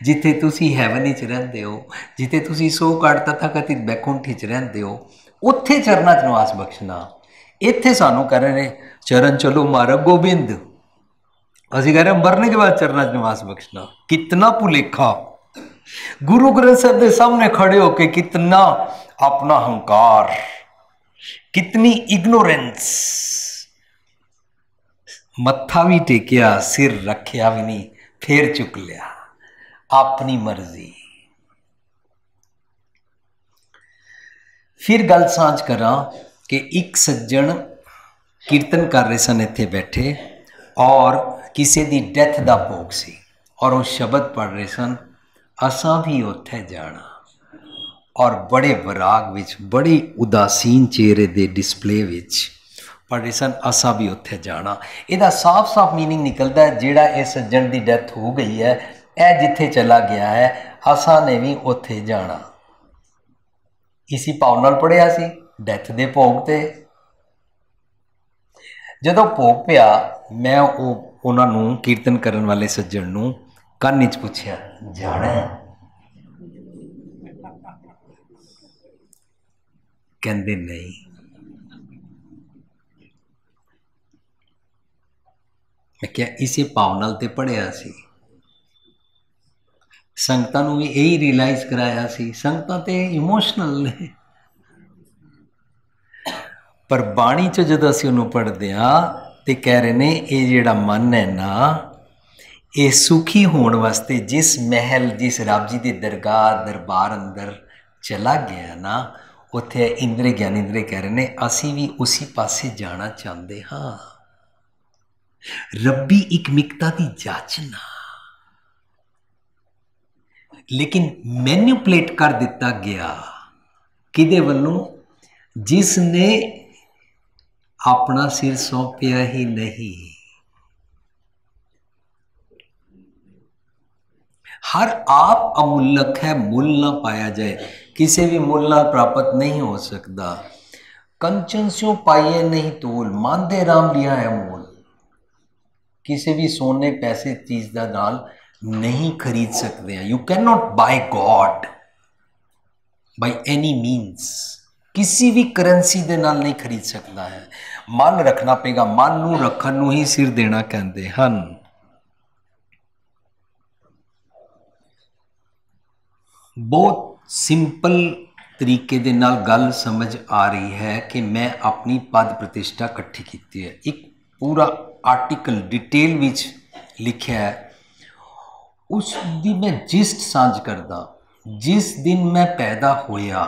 जिथे तुसी हैवन च रहते हो, जिथे तुसी सो काट तथा कथित बैकुंठ च रहते हो, उत्थे चरना च निवास बख्शना। इत्थे सानू कह रहे हैं चरण चलो मारा गोबिंद, असी कह रहे हैं मरने के बाद चरना च निवास बख्शना। कितना भुलेखा। गुरु ग्रंथ साहब के सामने खड़े होके कितना अपना अहंकार, कितनी इग्नोरेंस। मत्था भी टेकिया, सिर रखिया भी नहीं, फिर चुक लिया, अपनी मर्जी। फिर गल सांझ करा कि एक सज्जन कीर्तन कर रहे सन इत्थे बैठे, और किसी की डेथ का भोग सी, और वो शब्द पढ़ रहे सन, असां भी उत्थे जाना। और बड़े विराग विच, बड़े उदासीन चेहरे दे डिस्पले विच पढ़ रहे सन, असां भी उत्थे जाना। इहदा साफ साफ मीनिंग निकलता है, जिहड़ा इस सज्जन की डेथ हो गई है, यह जिथे चला गया है, असां ने भी उत्थे जाना। इसी भाव नाल पढ़िया सी डेथ दे भोग ते। जदों भोग पिया, मैं उन्होंने कीर्तन करन वाले सज्जन नूं ਕੰਨ 'ਚ ਪੁੱਛਿਆ, ਜਾਣਾ? ਕਹਿੰਦੇ ਨਹੀਂ। मैं क्या इसे भाव नाल ते पढ़िया सी, संगतां नूं भी यही रियलाइज कराया सी। संगतां ते इमोशनल ने, पर बाणी च जदों असीं उहनूं पढ़दे हां ते कह रहे ने ये जिहड़ा मन है ना, ये सुखी होने वास्ते जिस महल जिस रब जी के दरबार अंदर चला गया ना, उत्थे इंद्र ज्ञानेंद्र कह रहे ने असीं भी उसी पासे जाना चाहते हाँ। रब्बी इकमिकता की जाचना, लेकिन मैन्यूपलेट कर दिता गया किदे वल्लों, जिसने अपना सिर सौंपया ही नहीं। हर आप अमूलक है, मुल ना पाया जाए, किसी भी मुल ना प्राप्त नहीं हो सकता। कंचन स्यों पाइए नहीं तोल, मानदे राम लिया है मोल। किसी भी सोने पैसे चीज का नाल नहीं खरीद सकते हैं। You can not buy God by any means, किसी भी करेंसी के नाल नहीं खरीद सकता है। मन रखना पेगा, मन नूं रखण नूं ही सिर देना कहते हैं। बहुत सिंपल तरीके दे नाल गल समझ आ रही है कि मैं अपनी पद प्रतिष्ठा इकट्ठी की है। एक पूरा आर्टिकल डिटेल विच लिखा है, उस दी मैं जिस्ट सांझ करदा। जिस दिन मैं पैदा होया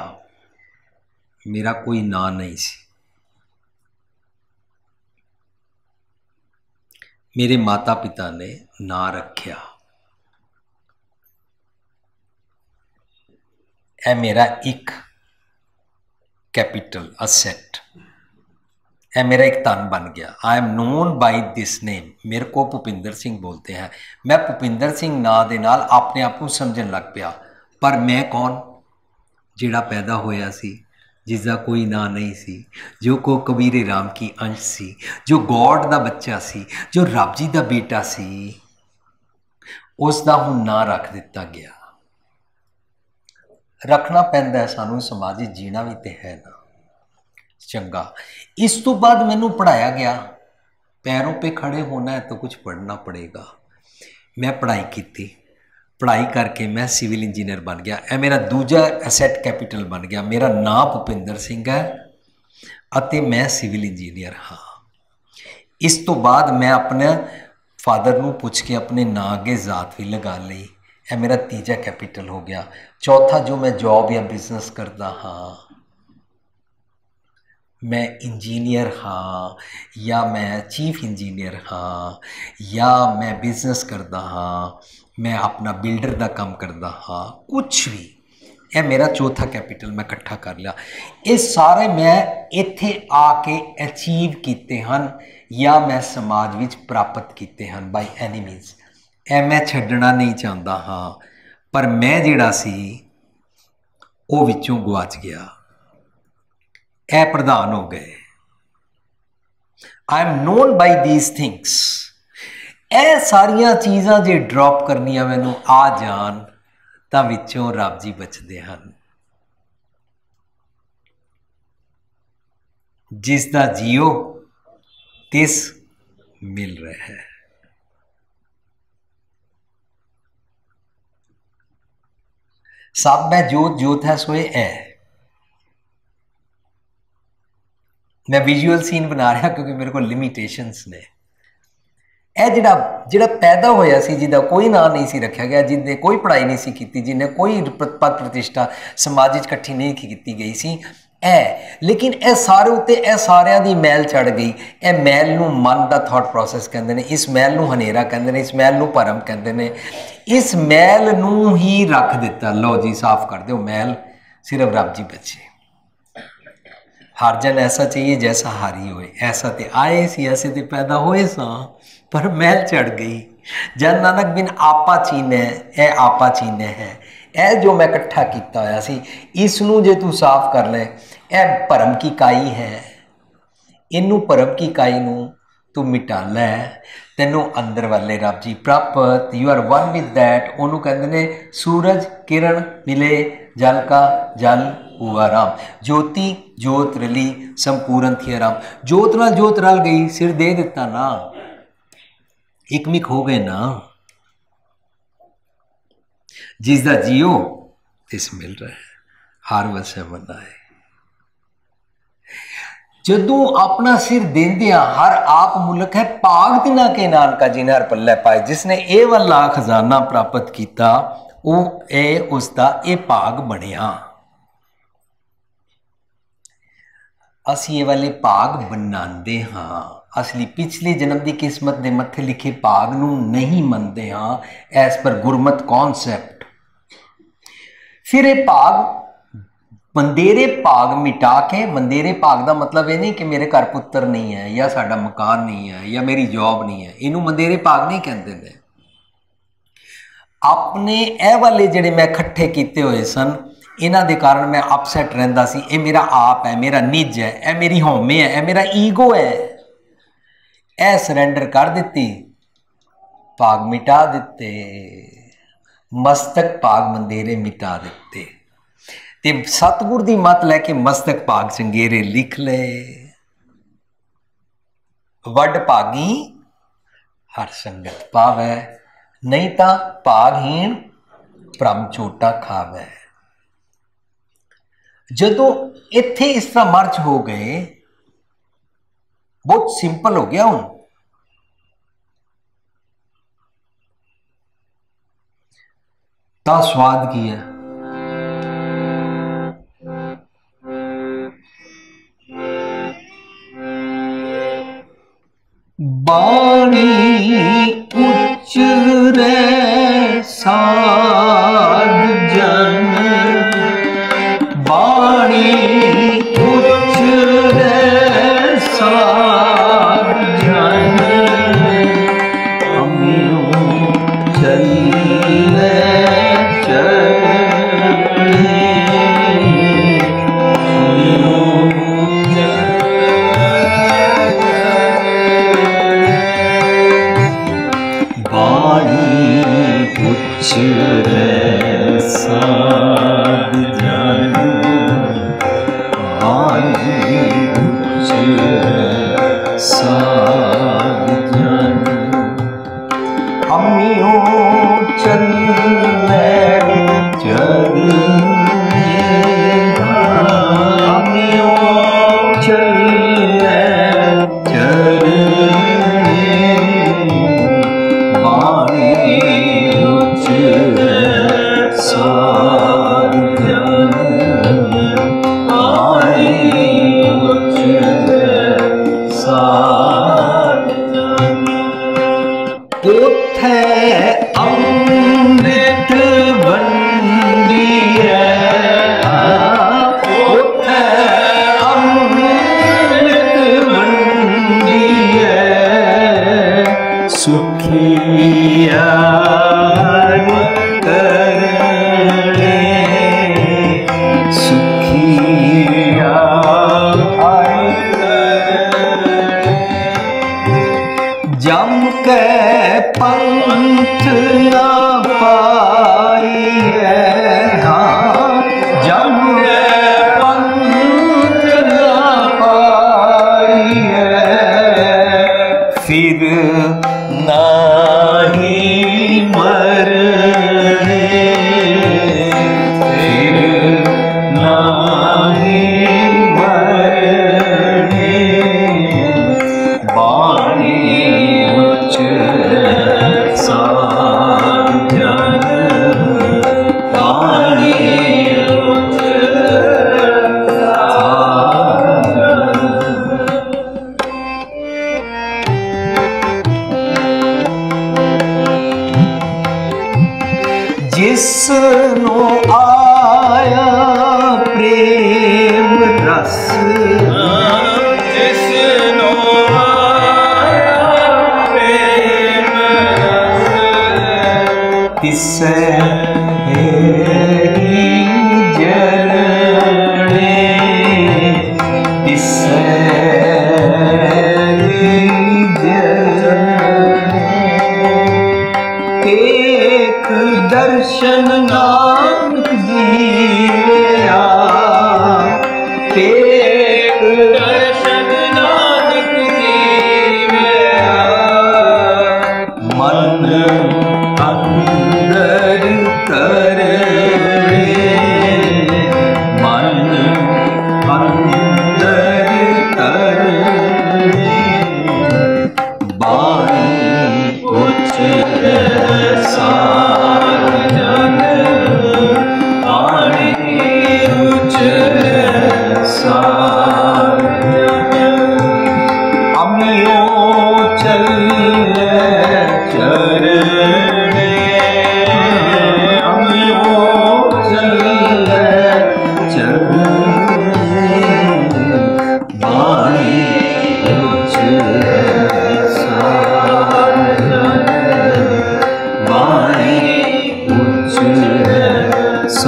मेरा कोई नां नहीं सी, मेरे माता पिता ने नां रखिया। ए मेरा एक कैपिटल असेट, ए मेरा एक धन बन गया। आई am known by this name. मेरे को भुपिंदर सिंह बोलते हैं। मैं भुपिंदर सिंह नां दे नाल अपने आप को समझन लग पिया, पर मैं कौन? जिहड़ा पैदा होया सी, जिसका कोई नां नहीं सी, जो को कबीरे राम की अंश सी, जो गॉड दा बच्चा सी, जो रब जी दा बेटा सी, उसका हुण नां रख दिता गया। रखना पैंदा है सानू, समाज जीना भी तो है ना। चंगा, इस तो बाद मैनू पढ़ाया गया, पैरों पे खड़े होना है तो कुछ पढ़ना पड़ेगा। मैं पढ़ाई की, पढ़ाई करके मैं सिविल इंजीनियर बन गया। यह मेरा दूजा एसेट कैपिटल बन गया। मेरा नाम भुपिंदर सिंह है अते मैं सिविल इंजीनियर हाँ। इस तो बाद मैं अपने फादर नू पूछ के अपने नां अगे जात भी लगा ली। यह मेरा तीजा कैपिटल हो गया। चौथा, जो मैं जॉब या बिजनेस करता हाँ, मैं इंजीनियर हाँ, या मैं चीफ इंजीनियर हाँ, या मैं बिजनेस करता हाँ, मैं अपना बिल्डर का काम करता हाँ, कुछ भी, यह मेरा चौथा कैपिटल मैं इकट्ठा कर लिया। ये सारे मैं इत्थे आके अचीव किए हैं या मैं समाज विच प्राप्त किए हैं बाय एनी मीनस। यह मैं छड्डना नहीं चाहता हाँ, पर मैं जिहड़ा सी वो विचों गुआच गया। ए प्रधान हो गए। I am known by these things. ए सारिया चीज़ां जे ड्रॉप करनिया मैनू आ जान तां विचों रब जी बचदे हन। जिसदा जियो तिस मिल रहा है। सब मैं जोत जोत है सोए है। मैं विजुअल सीन बना रहा क्योंकि मेरे को लिमिटेशंस ने। यह जिहड़ा पैदा होया सी, जिहदा कोई नाम नहीं सी रखा गया, जिन्हें कोई पढ़ाई नहीं सी की, जिन्हें कोई पद प्रतिष्ठा समाज इकट्ठी नहीं की गई सी, लेकिन यह सारे उत्ते यह सारिया दी मैल चढ़ गई। यह मैल नूं मन का थॉट प्रोसैस कहते हैं, इस मैल नूं हनेरा कहते हैं, इस मैल नूं भरम कहते हैं। इस मैल नूं ही रख दिता, लो जी साफ कर दो मैल, सिर्फ रब जी बचे। हर जन ऐसा चाहिए जैसा हारी होए, ऐसा तो आए सी, ऐसे तो पैदा होए सा, पर मैल चढ़ गई। जन नानक बिन आपा चीने, ए आपा चीने है। ए जो मैं इकट्ठा किया होया सी, इसनूं जे तू साफ कर ले, ए भरम की काई है। इनू भरम की काई नूं तू मिटा लै, तेनों अंदर वाले रब जी प्राप्त। You are one with that. उन्होंने कहते हैं सूरज किरण मिले, जल का जल हुआ राम। ज्योति जोत रली, संपूर्ण थी राम। जोत नाल जोत रल गई, सिर दे दिता ना। एकमिक हो गए ना, जिसदा जियो तिस मिल रहा है, हार वसे मनाए। जदों अपना सिर देंदे हर आप मुल्क है, भाग तिना के नानका जिन्हें हर पल्ले पाए। जिसने ये वाला खजाना प्राप्त किया वो उसका ये भाग बनिया। असी ये वाले भाग बनाते हाँ, असली पिछले जन्म की किस्मत के मत्थे लिखे भाग नूं नहीं मनते हाँ, एज पर गुरमत कॉन्सैप्ट। फिर ये भाग मंदेरे भाग मिटा के, मंदेरे भाग का मतलब ये नहीं कि मेरे घर पुत्र नहीं है या साडा मकान नहीं है या मेरी जॉब नहीं है, इनू मंदेरे भाग नहीं कहते ने। अपने ए वाले जिहड़े मैं इकट्ठे किए हुए सन, इन्हां दे कारण मैं अपसैट रहिंदा सी। ये मेरा आप है, मेरा निज है, ए मेरी होमे है, ए मेरा ईगो है। ए सरेंडर कर दिती, भाग मिटा दिते, मस्तक भाग मंदेरे मिटा दिते। ते सतगुर दी मत लैके मस्तक भाग चंगेरे लिख ले। वड भागी हर संगत पावै, नहीं तो भागहीन भ्रम झोटा खावै। जदों इत्थे इस तरह मर्ज हो गए, बहुत सिंपल हो गया हूं। ता स्वाद की है, बाणी उच्च रे साध जन, बाणी उच्च रे साध जन, अमियों चले चले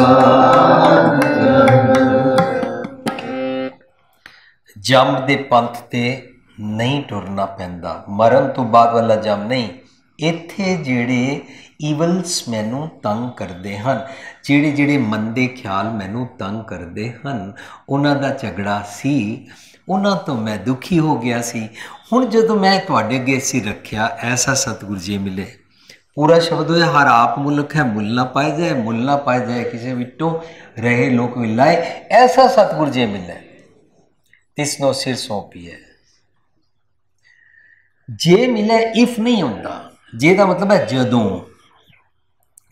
ਸਾਧ
ਜੰਮ ਦੇ ਪੰਥ ਤੇ ਨਹੀਂ ਟੁਰਨਾ ਪੈਂਦਾ, ਮਰਨ ਤੋਂ ਬਾਅਦ ਵਾਲਾ ਜੰਮ ਨਹੀਂ। ਇੱਥੇ ਜਿਹੜੇ ਈਵਲਸ ਮੈਨੂੰ ਤੰਗ ਕਰਦੇ ਹਨ, ਜਿਹੜੇ ਜਿਹੜੇ ਮੰਦੇ ਖਿਆਲ ਮੈਨੂੰ ਤੰਗ ਕਰਦੇ ਹਨ, ਉਹਨਾਂ ਦਾ ਝਗੜਾ ਸੀ, ਉਹਨਾਂ ਤੋਂ ਮੈਂ ਦੁਖੀ ਹੋ ਗਿਆ ਸੀ। ਹੁਣ ਜਦੋਂ ਮੈਂ ਤੁਹਾਡੇ ਅੱਗੇ ਸਿਰ ਰੱਖਿਆ, ਐਸਾ ਸਤਿਗੁਰ ਜੀ ਮਿਲੇ। पूरा शब्द है हर आप मुल्क है मुल ना पाए जाए, मुल ना पाए जाए किसी विटो रहे लोक मिलाए, ऐसा सतगुर जी मिले तिसनो सिर सौंपी है। जे मिले इफ नहीं होता, जे का मतलब है जदों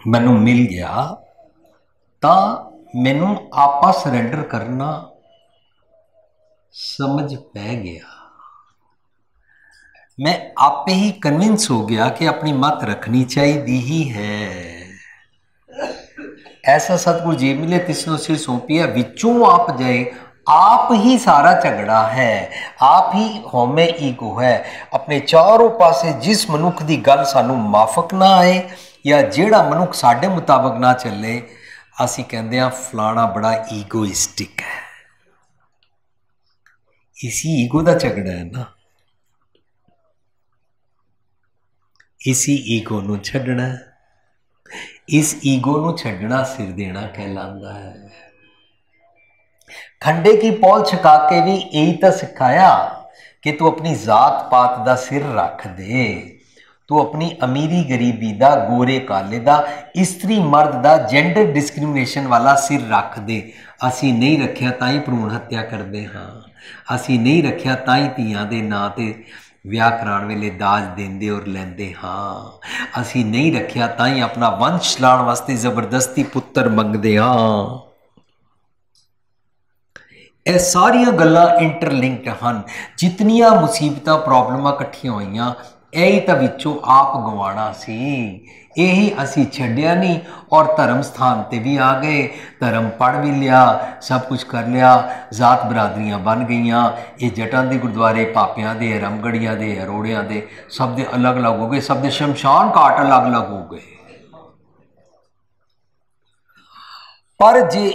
मैनू मिल गया तो मैनू आपा सरेंडर करना समझ पै गया। मैं आपे ही कन्विंस हो गया कि अपनी मत रखनी चाहिए ही है। ऐसा सतगुर जी मिले तिसनो सिर सौंपी है, विचों आप जाए, आप ही सारा झगड़ा है, आप ही होमे ईगो है। अपने चारों पासे जिस मनुख की गल सानू माफक ना आए या जेड़ा मनुख साडे मुताबक ना चले, असी कहते हैं फलाना बड़ा ईगोइस्टिक है। इसी ईगो का झगड़ा है ना, इसी ईगो नू छड्डना, इस ईगो नू छड्डना सिर देना कहलाता है। खंडे की पौल छका के भी यही तो सिखाया कि तू अपनी जात पात दा सिर रख दे, तू अपनी अमीरी गरीबी दा, गोरे काले दा, इस्त्री मर्द दा, जेंडर डिस्क्रिमिनेशन वाला सिर रख दे। असी नहीं रखिया ताई भ्रूण हत्या करते हाँ, असी नहीं रखिया ताई धीआं दे नां ते विआह कराने वेले दाज देंदे और लेंदे हाँ, असी नहीं रखिया ताई अपना वंश लाने वास्ते जबरदस्ती पुत्र मंगदे हाँ। ਇਹ ਸਾਰੀਆਂ ਗੱਲਾਂ ਇੰਟਰਲਿੰਕਡ ਹਨ। ਜਿਤਨੀਆਂ ਮੁਸੀਬਤਾਂ ਪ੍ਰੋਬਲਮਾਂ ਇਕੱਠੀਆਂ ਹੋਈਆਂ, ਇਹੀ ਤਾਂ ਵਿੱਚੋਂ ਆਪ ਗਵਾਣਾ ਸੀ। ਇਹੀ ਅਸੀਂ ਛੱਡਿਆ ਨਹੀਂ ਔਰ ਧਰਮ ਸਥਾਨ ਤੇ ਵੀ ਆ ਗਏ, ਧਰਮ ਪੜ੍ਹ ਵੀ ਲਿਆ, ਸਭ ਕੁਝ ਕਰ ਲਿਆ, ਜ਼ਾਤ ਬਰਾਦਰੀਆਂ ਬਣ ਗਈਆਂ। ਇਹ ਜਟਾਂ ਦੇ ਗੁਰਦੁਆਰੇ, ਪਾਪਿਆਂ ਦੇ, ਰਮਗੜੀਆਂ ਦੇ, ਅਰੋੜਿਆਂ ਦੇ, ਸਭ ਦੇ ਅਲੱਗ-ਅਲੱਗ ਹੋ ਗਏ, ਸਭ ਦੇ ਸ਼ਮਸ਼ਾਨ ਘਾਟ ਅਲੱਗ-ਅਲੱਗ ਹੋ ਗਏ। ਪਰ ਜੇ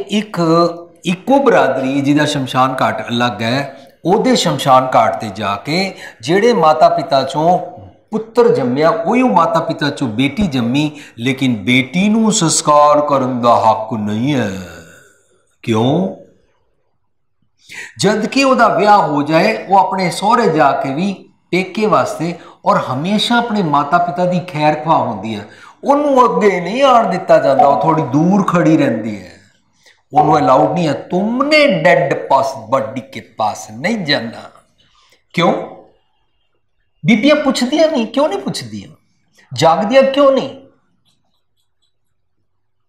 ਇੱਕੋ ਬਰਾਦਰੀ ਜਿਹਦਾ ਸ਼ਮਸ਼ਾਨ ਘਾਟ ਅਲੱਗ ਹੈ, ਉਹਦੇ ਸ਼ਮਸ਼ਾਨ ਘਾਟ ਤੇ ਜਾ ਕੇ ਜਿਹੜੇ ਮਾਤਾ ਪਿਤਾ ਚੋਂ ਪੁੱਤਰ ਜੰਮਿਆ, ਉਹੀ ਮਾਤਾ ਪਿਤਾ ਚੋਂ ਬੇਟੀ ਜੰਮੀ, ਲੇਕਿਨ ਬੇਟੀ ਨੂੰ ਸੰਸਕਾਰ ਕਰਨ ਦਾ ਹੱਕ ਨਹੀਂ ਹੈ। ਕਿਉਂ? ਜਦ ਕਿ ਉਹਦਾ ਵਿਆਹ ਹੋ ਜਾਏ, ਉਹ ਆਪਣੇ ਸਹੁਰੇ ਜਾ ਕੇ ਵੀ ਪੇਕੇ ਵਾਸਤੇ ਔਰ ਹਮੇਸ਼ਾ ਆਪਣੇ ਮਾਤਾ ਪਿਤਾ ਦੀ ਖੈਰ ਖਵਾ ਹੁੰਦੀ ਹੈ, ਉਹਨੂੰ ਅੱਗੇ ਨਹੀਂ ਆਣ ਦਿੱਤਾ ਜਾਂਦਾ, ਉਹ ਥੋੜੀ ਦੂਰ ਖੜੀ ਰਹਿੰਦੀ ਹੈ। उन्होंने अलाउड नहीं है, तुमने डेड बॉडी के पास नहीं जाना। क्यों? बीबियां पूछदियां नहीं, क्यों नहीं पूछदियां? जागदियां क्यों नहीं?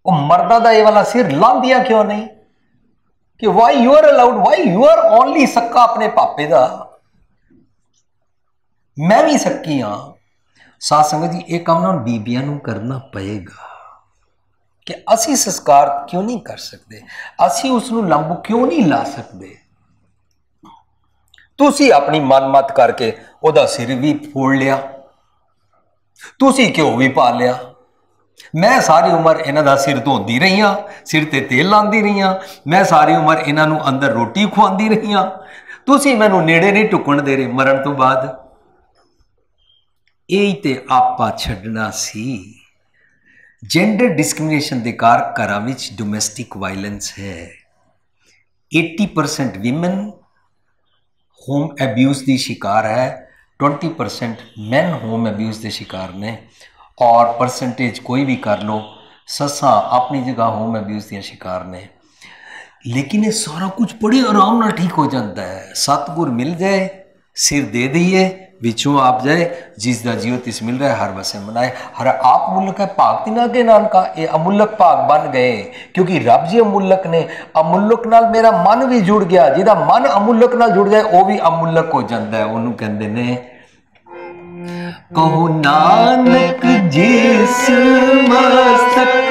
वो मर्दा दा ये वाला सिर लांदियां क्यों नहीं कि why you are allowed, why you are only सक्का अपने पापे दा, मैं भी सक्की हाँ। साध संगत जी, ये काम ना बीबियां नूं करना पएगा कि असी संस्कार क्यों नहीं कर सकते, असी उसनूं लंबू क्यों नहीं ला सकते। तुसी अपनी मन मत करके ओदा सिर भी फोड़ लिया, तुसी घ्यो भी पा लिया, मैं सारी उम्र इन्हां दा सिर धोंदी रही हाँ, सिर ते तेल लांदी रही हाँ, मैं सारी उम्र इन्हां नूं अंदर रोटी खुआंदी रही हाँ, तुसी मैनूं नेड़े नहीं टुकण दे रहे मरण तो बाद। यही ते आपा छड्डना सी। जेंडर डिस्क्रिमिनेशन के कारण घरां विच डोमैसटिक वायलेंस है। 80% विमेन होम अब्यूज़ की शिकार है, 20% मैन होम अब्यूज़ के शिकार ने, और परसेंटेज कोई भी कर लो, सस्सां अपनी जगह होम अब्यूज़ दी शिकार ने। लेकिन ये सारा कुछ बड़े आराम नाल ठीक हो जाता है। सतगुर मिल जाए, सिर दे दईए, विचों आप जाए, जिस दा जियो तिस मिल रहा है, हर वसे मनाए। हर आप मुल्क है भाग तिना के नानका, ये अमुल्लक भाग बन गए, क्योंकि रब जी अमुल्लक ने। अमुल्लक नाल मेरा मन भी जुड़ गया, जिहदा मन अमुल्लक नाल जुड़ जाए वो भी अमुल्लक हो जाता है। उन्होंने कहते ने, कहो नानक जिस मस्तक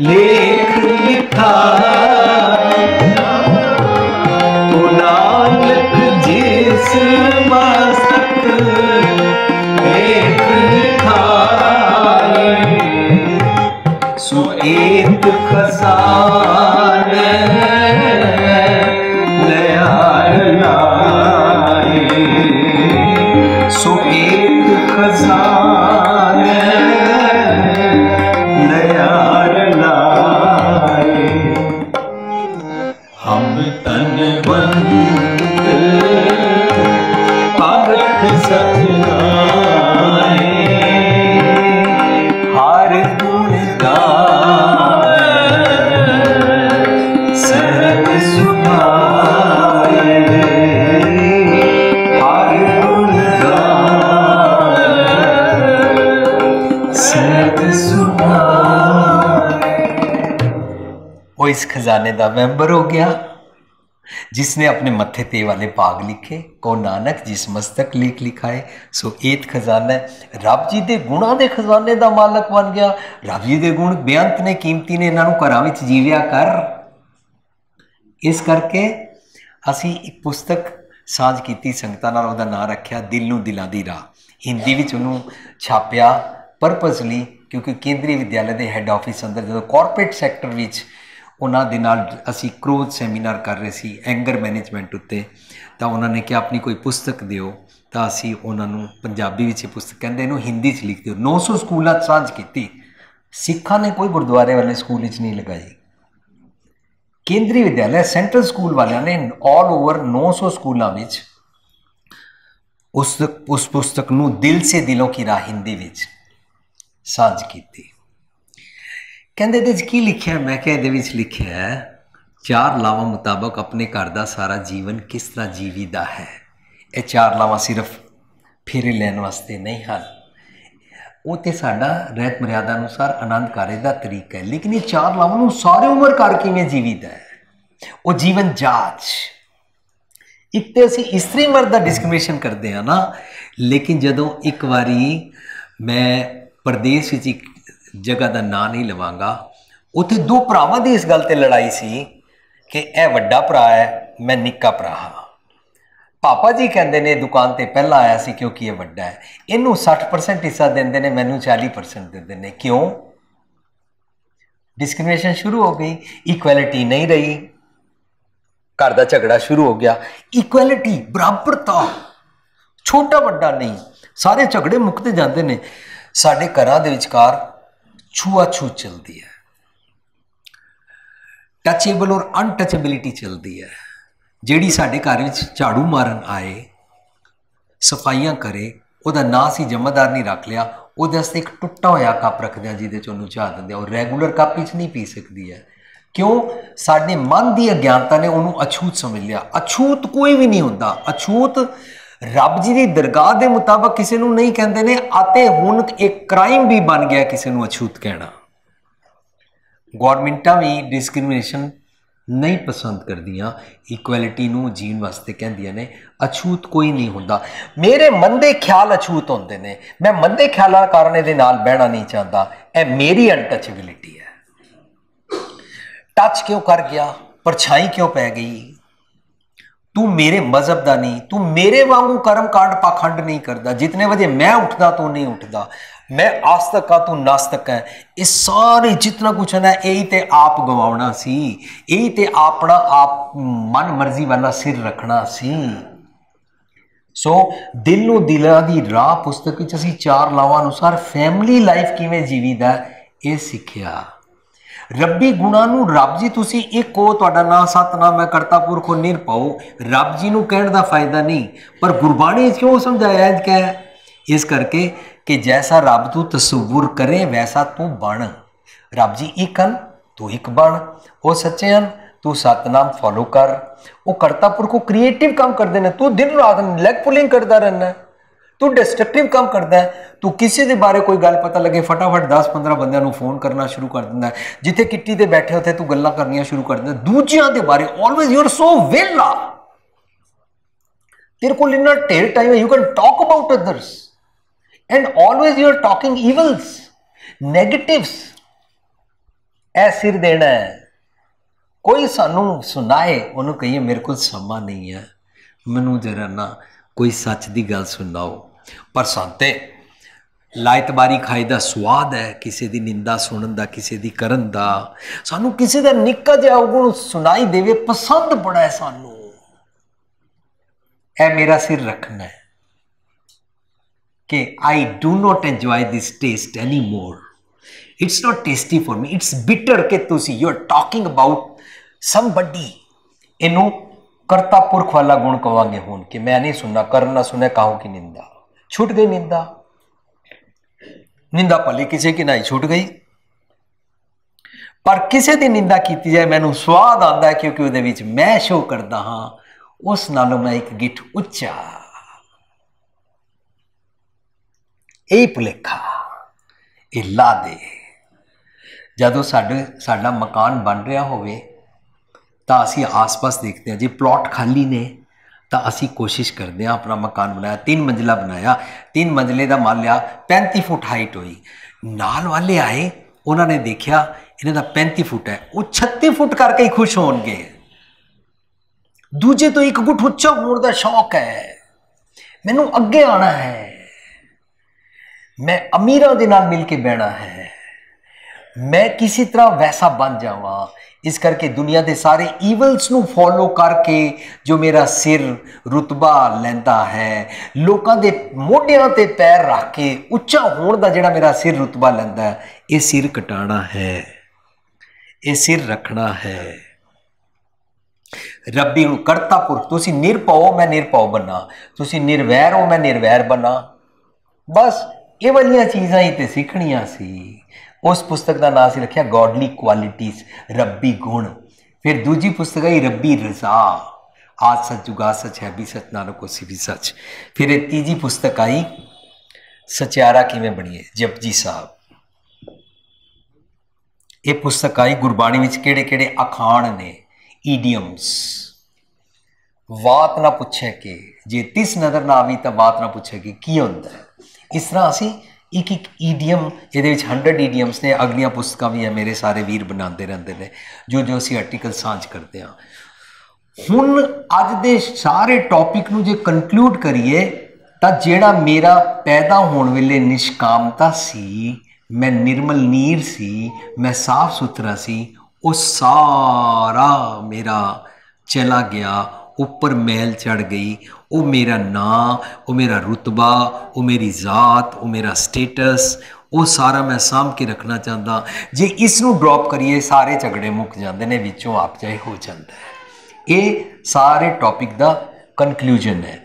लेख लिखा, तो नानक जिस मस्तक लेख लिखा, सो एक
एक खजाने दयाल लाए, सो एक खजाने दयाल लाए। हम तनवंत भगत सतनाए, हर गुण गाए सरद सुनाए, हर गुण गाए सरद सुनाए।
वो इस खजाने का मैंबर हो गया जिसने अपने मत्थे ते वाले भाग लिखे। को नानक जिस मस्तक लेख लिखाए, सो एत खजाना है। रब जी के गुणों के खजाने का मालक बन गया। रब जी के गुण बेअंत ने, कीमती ने, इन्हों घरों में जीविया कर। इस करके असी एक पुस्तक साझ की संगतां नाल, उहदा नाम रखिया दिल नूं दिलां दी राह। हिंदी विच उहनूं छापिया परपजली, क्योंकि केंद्रीय विद्यालय के हैड ऑफिस अंदर जो कॉरपोरेट सैक्टर विच उन्हां दे नाल असी क्रोध सैमीनार कर रहे सी एंगर मैनेजमेंट उत्ते, तो उन्होंने कहा अपनी कोई पुस्तक दिओ, तो असी उन्होंने पंजाबी विच पुस्तक कहंदे इहनूं हिंदी च लिख दिओ। 900 स्कूलों साझ की। सिखां ने कोई गुरुद्वारे वाले स्कूल विच नहीं लगाई। केंद्रीय विद्यालय सेंट्रल स्कूल वालियां ने ऑल ओवर 900 स्कूलों विच उस पुस्तक नूं दिल से दिलों की राह हिंदी विच साझ की। कहते ये की लिखा? मैं क्या ये लिखा है, 4 लावां मुताबक अपने घर का सारा जीवन किस तरह जीवीदा है। ये 4 लावां सिर्फ फेरे लैन वास्ते नहीं हैं, वो तो साडा रहत मर्यादा अनुसार आनंद कार्य का तरीका है। लेकिन ये 4 लावां सारे उम्र कर किवें जीवीदा है, वो जीवन जाच। एक तो असी इस्त्री मर्द का डिस्क्रिमिनेशन करते हैं ना, लेकिन जदों एक बारी मैं प्रदेश विच एक जगह का नाम नहीं लवांगा, उत्थे 2 भरावां की इस गल ते लड़ाई सी कि यह वड्डा भरा है, मैं निक्का भरा हाँ। पापा जी कहते ने दुकान ते पहला आया सी क्योंकि ये वड्डा है, इनू 60% हिस्सा देंदे ने, मैनू 40% देंदे ने। क्यों? डिस्क्रिमिनेशन शुरू हो गई, इक्वैलिटी नहीं रही, घर का झगड़ा शुरू हो गया। इक्वैलिटी, बराबरता, छोटा वड्डा नहीं, सारे झगड़े मुकते जाते हैं। साडे घरां दे विचकार छूआछूत चलती है, टचेबल और अनटचेबिलिटी चलती है। जिहड़ी साडे घर विच झाड़ू मारन आए, सफाइयां करे, उहदा नां सी जमादार नहीं रख लिया, उहदे वास्ते एक टुट्टा होया कप रखदे आ जिहदे च उहनूं चाह दिंदे, और रैगूलर कप विच नहीं पी सकदी है। क्यों? साडे मन की अज्ञानता ने उहनूं अछूत समझ लिया। अछूत कोई भी नहीं हुंदा। अछूत रब जी की दरगाह के मुताबक किसी को नहीं कहते ने, आते हुण एक क्राइम भी बन गया किसी को अछूत कहना। गौरमेंटा भी डिस्क्रिमिनेशन नहीं पसंद करदियां, इक्वैलिटी नूं जीण वास्ते कहंदियां ने अछूत कोई नहीं हुंदा। मेरे मंदे ख्याल अछूत होंदे ने, मैं मंदे ख्यालां कारण इहदे नाल बहना नहीं चाहता। यह मेरी अनटचेबिलिटी है। टच क्यों कर गया? परछाई क्यों पै गई? तू मेरे मजहब का नहीं, तू मेरे वांगू कर्म कांड पाखंड नहीं करता। जितने बजे मैं उठता तू नहीं उठता, मैं आस्तिक का तू नास्तिक है। ये सारे जितना कुछ है ना, यही ते आप गवाना सी, यही ते अपना आप मन मर्जी वाला सिर रखना सी। सो दिल नूं दिलां दी राह पुस्तक विच असीं 4 लावां अनुसार फैमिली लाइफ किवें जीवीदा ये सिक्ख्या। रब्बी गुणां नूं रब जी तुसी एक हो, तुहाडा नाम सतनाम है, करता पुरख हो, निरभउ। रब जी नूं कहण दा फायदा नहीं, पर गुरबाणी क्यों समझाया है? इस करके कि जैसा रब तू तसव्वुर करे वैसा तू बन। रब जी एक हन, तू एक बन। वो सच्चे हन, तू सतनाम फॉलो कर। वो करता पुरख क्रिएटिव काम करते हैं, तू दिन रात लैग पुलिंग करता रहना है। तू डिस्ट्रक्टिव काम करता है, तू किसी के बारे कोई गल पता लगे फटाफट 10-15 बंदियां नूं फोन करना शुरू कर दिंदा है। जिथे किट्टी ते बैठे होते तू गल्लां करनियां शुरू कर दिंदा दूजियां दे बारे। ऑलवेज यू आर सो वेला, तेरे को इन्ना ढेर टाइम है, you can talk about others and always you are talking evils, negatives. ऐ सिर देना है, कोई सानू सुनाए, उन्होंने कहिए मेरे को समा नहीं है, मैनू जरा ना कोई सच की गल सुनाओ। पर साते ਲਾਇਤਬਾਰੀ ਖਾਈ ਦਾ ਸਵਾਦ ਹੈ, ਕਿਸੇ ਦੀ ਨਿੰਦਾ ਸੁਣਨ ਦਾ, ਕਿਸੇ ਦੀ ਕਰਨ ਦਾ। ਸਾਨੂੰ ਕਿਸੇ ਦਾ ਨਿੱਕਾ ਜਿਹਾ ਔਗੁਣ ਸੁਣਾਈ ਦੇਵੇ, ਪਸੰਦ ਬੜਾ ਹੈ ਸਾਨੂੰ। ਇਹ ਮੇਰਾ ਸਿਰ ਰੱਖਣਾ ਹੈ ਕਿ I do not enjoy this taste any more. It's not tasty for me, it's bitter. ਕਿ ਤੁਸੀਂ you are talking about somebody. ਇਹਨੂੰ ਕਰਤਾ ਪੁਰਖ वाला गुण कहांगे ਹੁਣ कि मैं नहीं सुनना, कर ना सुने काहू की निंदा। छूट गई निंदा, निंदा भले किसी की नहीं छूट गई, पर किसी की निंदा की जाए मैनू स्वाद आता है, क्योंकि उहदे विच मैं शो करता हाँ उस नालों मैं एक गिठ उच्चा। यही भुलेखा ये ला दे। जदों साडा मकान बन रहा होवे तो असी आस पास देखते हैं, जे प्लॉट खाली ने तो असी कोशिश करते हैं अपना मकान बनाया, 3 मंजिला बनाया, 3 मंजिले का मान लिया 35 फुट हाइट हुई। नाल वाले आए, उन्होंने देखा इन्हों का 35 फुट है, वो 36 फुट करके ही खुश होंगे। दूजे तो एक गुट उच्चा होने का शौक है, मैनू अगे आना है, मैं अमीरां दे नाल मिल के बहना है, मैं किसी तरह वैसा बन जावा। इस करके दुनिया के सारे ईवल्स नू फॉलो करके जो मेरा सिर रुतबा लैंदा है, लोगों के मोढियां ते पैर रख के उच्चा होने का जिहड़ा मेरा सिर रुतबा लैंदा है, ये सिर कटाना है, ये सिर रखना है। रब्बी नू करता पुरख, तुसी निरभव मैं निरभव बना, तुसी निर्वैर हो मैं निर्वैर बना। बस ये वालियां चीज़ां ही तो सीखनियां सी। उस पुस्तक का नाम से रखा गॉडली क्वालिटीज, रब्बी गुण। फिर दूजी पुस्तक आई रब्बी रजा, आज सच जुगा सच है भी सच नानक होसी भी सच। फिर एक तीजी पुस्तक आई सचियारा किवें बणीए, जपजी साहब। ये पुस्तक आई गुरबाणी विच किहड़े किहड़े अखाण ने, ईडियम्स। बात ना पूछे कि जे तिस नज़र ना आवी तो बात ना पूछे कि की हुंदा है। इस तरह असी एक एक ईडियम, ये 100 ईडियम्स ने। अगलियां पुस्तकां भी है, मेरे सारे वीर बनाते रहते हैं जो जो असी आर्टिकल सांझ करते हैं। हुण अज दे सारे टॉपिक नूं जे कंक्लूड करिए तो जिहड़ा मेरा पैदा होने वेले निष्कामता सी, मैं निर्मल नीर सी, मैं साफ सुथरा सी, वो सारा मेरा चला गया, ऊपर महल चढ़ गई। वो मेरा नाम, वो मेरा रुतबा, वो मेरी ज़ात, वो मेरा स्टेटस, वो सारा मैं साम के रखना चाहता। जे इसनू ड्रॉप करिए सारे झगड़े मुक जाते हैं, विचों आप चाहे हो जाता है। ये सारे टॉपिक का कंक्लूजन है।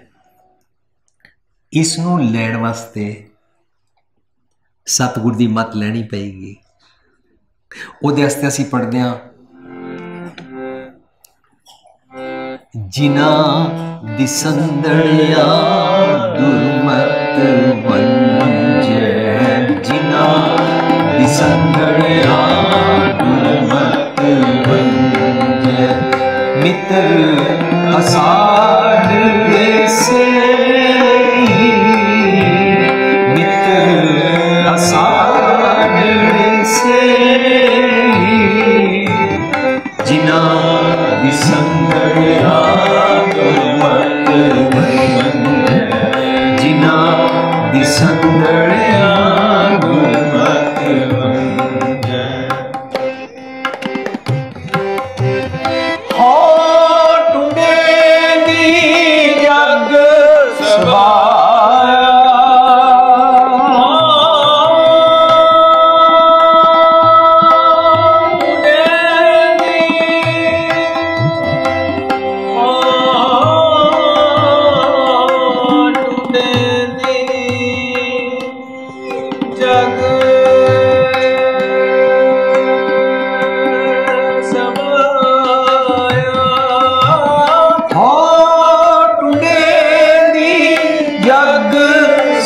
इसनू लैण वास्ते सतगुर दी मत लैनी पेगी। उहदे वास्ते असीं पढ़दे हां, जिना दिसंदड़िया दुर्मत वंजै, जिना दिसंदड़िया दुर्मत वंजै, मित्र असाढ़ से, मित्र असाढ़ से, जिना दिसंदड़िया दुर्मत वंजै, जिना दिसंदड़िया दुर्मत वंजै। हो टुंडे दी जग सवाया,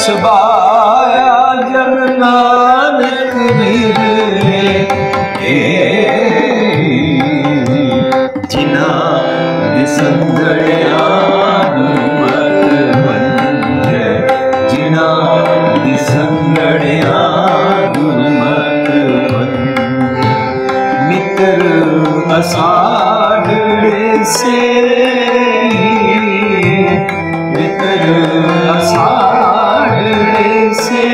सबाया जग नानक विरले, जिना दिसंदड़िया दुर्मत वंजै, जिना दिसंदड़िया दुर्मत वंजै, मित्र असाढ़ से, मित्र असाढ़ से,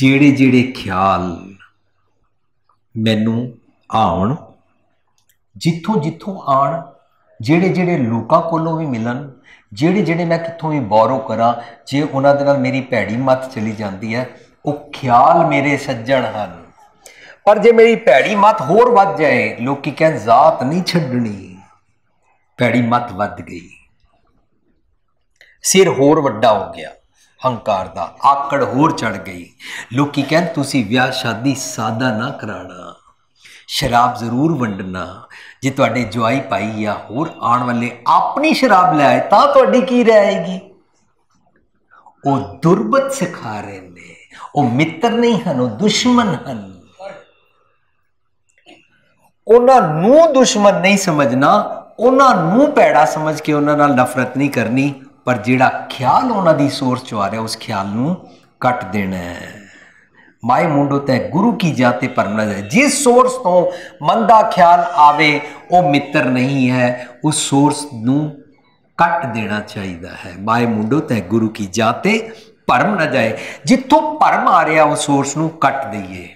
ਜਿਹੜੇ ਜਿਹੜੇ ਖਿਆਲ ਮੈਨੂੰ ਆਉਣ, ਜਿੱਥੋਂ ਜਿੱਥੋਂ ਆਉਣ, ਜਿਹੜੇ ਜਿਹੜੇ ਲੋਕਾਂ ਕੋਲੋਂ ਵੀ ਮਿਲਣ, ਜਿਹੜੇ ਜਿਹੜੇ ਮੈਂ ਕਿੱਥੋਂ ਵੀ ਬੋਰੋ ਕਰਾਂ, ਜੇ ਉਹਨਾਂ ਦੇ ਨਾਲ ਮੇਰੀ ਭੈੜੀ ਮੱਤ ਚਲੀ ਜਾਂਦੀ ਹੈ, ਉਹ ਖਿਆਲ ਮੇਰੇ ਸੱਜਣ ਹਨ। ਪਰ ਜੇ ਮੇਰੀ ਭੈੜੀ ਮੱਤ ਹੋਰ ਵੱਧ ਜਾਏ, ਲੋਕੀ ਕਹਿਣ ਜ਼ਾਤ ਨਹੀਂ ਛੱਡਣੀ, ਭੈੜੀ ਮੱਤ ਵੱਧ ਗਈ, ਸਿਰ ਹੋਰ ਵੱਡਾ ਹੋ ਗਿਆ, ਹੰਕਾਰ ਦਾ ਆਕੜ ਹੋਰ ਚੜ ਗਈ, ਲੋਕੀ ਕਹਿਣ ਤੁਸੀਂ ਵਿਆਹ ਸ਼ਾਦੀ ਸਾਦਾ ਨਾ ਕਰਾਣਾ, ਸ਼ਰਾਬ ਜ਼ਰੂਰ ਵੰਡਣਾ, ਜੇ ਤੁਹਾਡੇ ਜਵਾਈ ਭਾਈ ਜਾਂ ਹੋਰ ਆਉਣ ਵਾਲੇ ਆਪਣੀ ਸ਼ਰਾਬ ਲੈ ਆਏ ਤਾਂ ਤੁਹਾਡੀ ਕੀ ਰਹੇਗੀ। ਉਹ ਦੁਰਬਤ ਸਿਖਾ ਰਹੇ ਨੇ, ਉਹ ਮਿੱਤਰ ਨਹੀਂ ਹਨ, ਉਹ ਦੁਸ਼ਮਣ ਹਨ। ਉਹਨਾਂ ਨੂੰ ਦੁਸ਼ਮਣ ਨਹੀਂ ਸਮਝਣਾ, ਉਹਨਾਂ ਨੂੰ ਭੈੜਾ ਸਮਝ ਕੇ ਉਹਨਾਂ ਨਾਲ ਨਫ਼ਰਤ ਨਹੀਂ ਕਰਨੀ, ਪਰ ਜਿਹੜਾ ਖਿਆਲ ਉਹਨਾਂ ਦੀ ਸੋਚ ਚੋਂ ਆ ਰਿਹਾ ਉਸ ਖਿਆਲ ਨੂੰ ਕੱਟ ਦੇਣਾ ਹੈ। ਮਾਏ ਮੁੰਡੋ ਤੈ ਗੁਰੂ ਕੀ ਜਾਤੇ ਭਰਮ ਨਾ ਜਾਏ। ਜਿਸ ਸੋਰਸ ਤੋਂ ਮੰਦਾ ਖਿਆਲ ਆਵੇ ਉਹ ਮਿੱਤਰ ਨਹੀਂ ਹੈ, ਉਸ ਸੋਰਸ ਨੂੰ ਕੱਟ ਦੇਣਾ ਚਾਹੀਦਾ ਹੈ। ਮਾਏ ਮੁੰਡੋ ਤੈ ਗੁਰੂ ਕੀ ਜਾਤੇ ਭਰਮ ਨਾ ਜਾਏ। ਜਿੱਥੋਂ ਭਰਮ ਆ ਰਿਹਾ ਉਸ ਸੋਰਸ ਨੂੰ ਕੱਟ ਦਈਏ।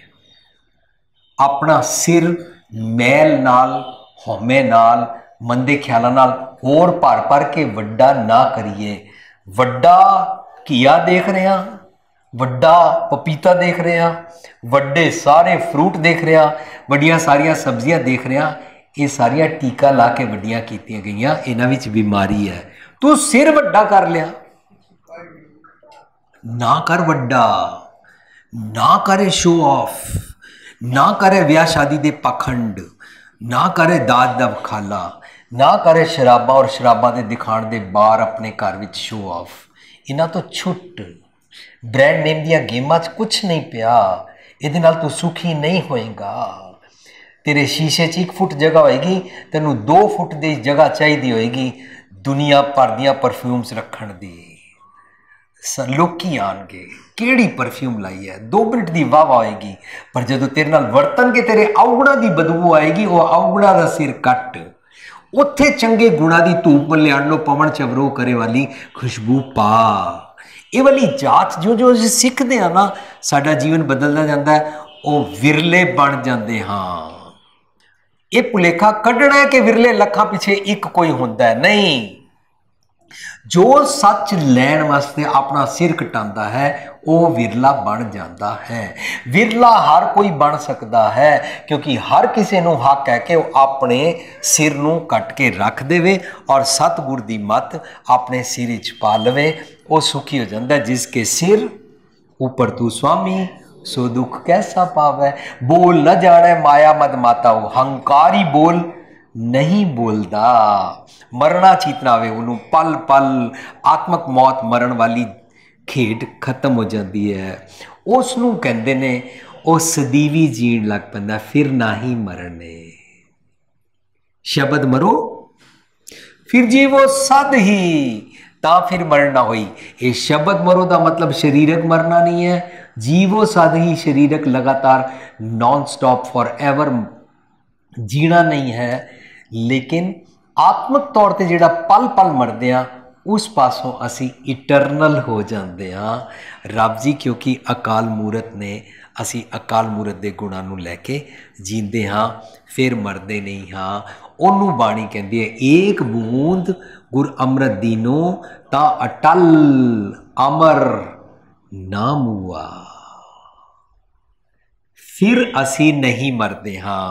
ਆਪਣਾ ਸਿਰ ਮੈਲ ਨਾਲ, ਹਉਮੈ ਨਾਲ, ਮੰਦੇ ਖਿਆਲਾਂ ਨਾਲ ਹੋਰ ਭਰ ਭਰ ਕੇ ਵੱਡਾ ਨਾ ਕਰੀਏ। ਵੱਡਾ ਘੀਆ ਦੇਖ ਰਿਹਾ, ਵੱਡਾ ਪਪੀਤਾ ਦੇਖ ਰਿਹਾ, ਵੱਡੇ ਸਾਰੇ ਫਰੂਟ ਦੇਖ ਰਿਹਾ, ਵੱਡੀਆਂ ਸਾਰੀਆਂ ਸਬਜ਼ੀਆਂ ਦੇਖ ਰਿਹਾ, ਇਹ ਸਾਰੀਆਂ ਟੀਕਾ ਲਾ ਕੇ ਵੱਡੀਆਂ ਕੀਤੀਆਂ ਗਈਆਂ, ਇਹਨਾਂ ਵਿੱਚ ਬਿਮਾਰੀ ਹੈ। ਤੂੰ ਸਿਰ ਵੱਡਾ ਕਰ ਲਿਆ, ਨਾ ਕਰ ਵੱਡਾ, ਨਾ ਕਰੇ ਸ਼ੋ ਆਫ, ਨਾ ਕਰੇ ਵਿਆਹ ਸ਼ਾਦੀ ਦੇ ਪਖੰਡ, ਨਾ ਕਰੇ ਦਾਜ ਦਾ ਵਖਾਲਾ, ਨਾ ਕਰੇ ਸ਼ਰਾਬਾਂ ਔਰ ਸ਼ਰਾਬਾਂ ਦੇ ਦਿਖਾਣ ਦੇ ਬਾਹਰ ਆਪਣੇ ਘਰ ਵਿੱਚ ਸ਼ੋ ਆਫ। ਇਹਨਾਂ ਤੋਂ ਛੁੱਟ। ਬ੍ਰੈਂਡ ਨੇਮ ਦੀਆਂ ਗੇਮਾਂ 'ਚ ਕੁਛ ਨਹੀਂ ਪਿਆ, ਇਹਦੇ ਨਾਲ ਤੂੰ ਸੁਖੀ ਨਹੀਂ ਹੋਏਗਾ। ਤੇਰੇ ਸ਼ੀਸ਼ੇ 'ਚ 1 ਫੁੱਟ ਜਗ੍ਹਾ ਹੋਏਗੀ, ਤੈਨੂੰ 2 ਫੁੱਟ ਦੀ ਜਗ੍ਹਾ ਚਾਹੀਦੀ ਹੋਏਗੀ ਦੁਨੀਆ ਭਰ ਦੀਆਂ ਪਰਫਿਊਮਸ ਰੱਖਣ ਦੀ। ਲੋਕੀ ਆਣਗੇ, ਕਿਹੜੀ ਪਰਫਿਊਮ ਲਾਈ ਹੈ, 2 ਮਿੰਟ ਦੀ ਵਾਹ ਹੋਏਗੀ, ਪਰ ਜਦੋਂ ਤੇਰੇ ਨਾਲ ਵਰਤਣਗੇ ਤੇਰੇ ਔਗੁਣਾਂ ਦੀ ਬਦਬੂ ਆਏਗੀ, ਉਹ ਔਗੁਣਾਂ ਦਾ ਸਿਰ ਕੱਟ। ਉੱਥੇ ਚੰਗੇ ਗੁਣਾਂ ਦੀ ਧੂਪ ਲਿਆਣੋ ਪਵਨ ਚਵਰੋ ਕਰੇ ਵਾਲੀ ਖੁਸ਼ਬੂ ਪਾ। ਇਹ ਵਾਲੀ ਜਾਤ ਜੋ ਜੋ ਅਸੀਂ ਸਿੱਖਦੇ ਹਾਂ ਨਾ, ਸਾਡਾ ਜੀਵਨ ਬਦਲਦਾ ਜਾਂਦਾ ਹੈ, ਉਹ ਵਿਰਲੇ ਬਣ ਜਾਂਦੇ ਹਾਂ। ਇਹ ਭੁਲੇਖਾ ਕੱਢਣਾ ਹੈ ਕਿ ਵਿਰਲੇ ਲੱਖਾਂ ਪਿੱਛੇ ਇੱਕ ਕੋਈ ਹੁੰਦਾ ਹੈ, ਨਹੀਂ। ਜੋ ਸੱਚ ਲੈਣ ਵਾਸਤੇ ਆਪਣਾ ਸਿਰ ਕਟਾਉਂਦਾ ਹੈ ਉਹ ਵਿਰਲਾ ਬਣ ਜਾਂਦਾ ਹੈ। ਵਿਰਲਾ ਹਰ ਕੋਈ ਬਣ ਸਕਦਾ ਹੈ, ਕਿਉਂਕਿ ਹਰ ਕਿਸੇ ਨੂੰ ਹੱਕ ਹੈ ਕਿ ਉਹ ਆਪਣੇ ਸਿਰ ਨੂੰ ਕੱਟ ਕੇ ਰੱਖ ਦੇਵੇ ਔਰ ਸਤਿਗੁਰ ਦੀ ਮੱਤ ਆਪਣੇ ਸਿਰ ਵਿੱਚ ਪਾ ਲਵੇ। ਉਹ ਸੁਖੀ ਹੋ ਜਾਂਦਾ। ਜਿਸ ਕੇ ਸਿਰ ऊपर तू स्वामी सो दुख कैसा पावै। बोल न जाने माया मद माता हो, हंकारी बोल नहीं बोलता। मरना चीतना आवे उन्होंने पल पल आत्मक मौत मरण वाली खेड खत्म हो जाती है। उसनू कहते ने वो सदीवी जीण लग पैंदा, फिर ना ही मरने। शब्द मरो फिर जीवो सद ही, ता फिर मरना होई। ये शब्द मरो का मतलब शरीरक मरना नहीं है, जीवो सद ही शरीरक लगातार नॉन स्टॉप फॉर एवर जीना नहीं है। लेकिन आत्मक तौर पर जिहड़ा पल पल मरदे आ उस पासों असी इटरनल हो जाते हाँ। रब जी क्योंकि अकाल मूरत ने, असी अकाल मूरत के गुणों नूं लैके जींदे हाँ, फिर मरदे नहीं हाँ। ओनू बाणी कहती है, एक बूंद गुर अमृत दीनो ता अटल अमर नाम हुआ। फिर असी नहीं मरते हाँ।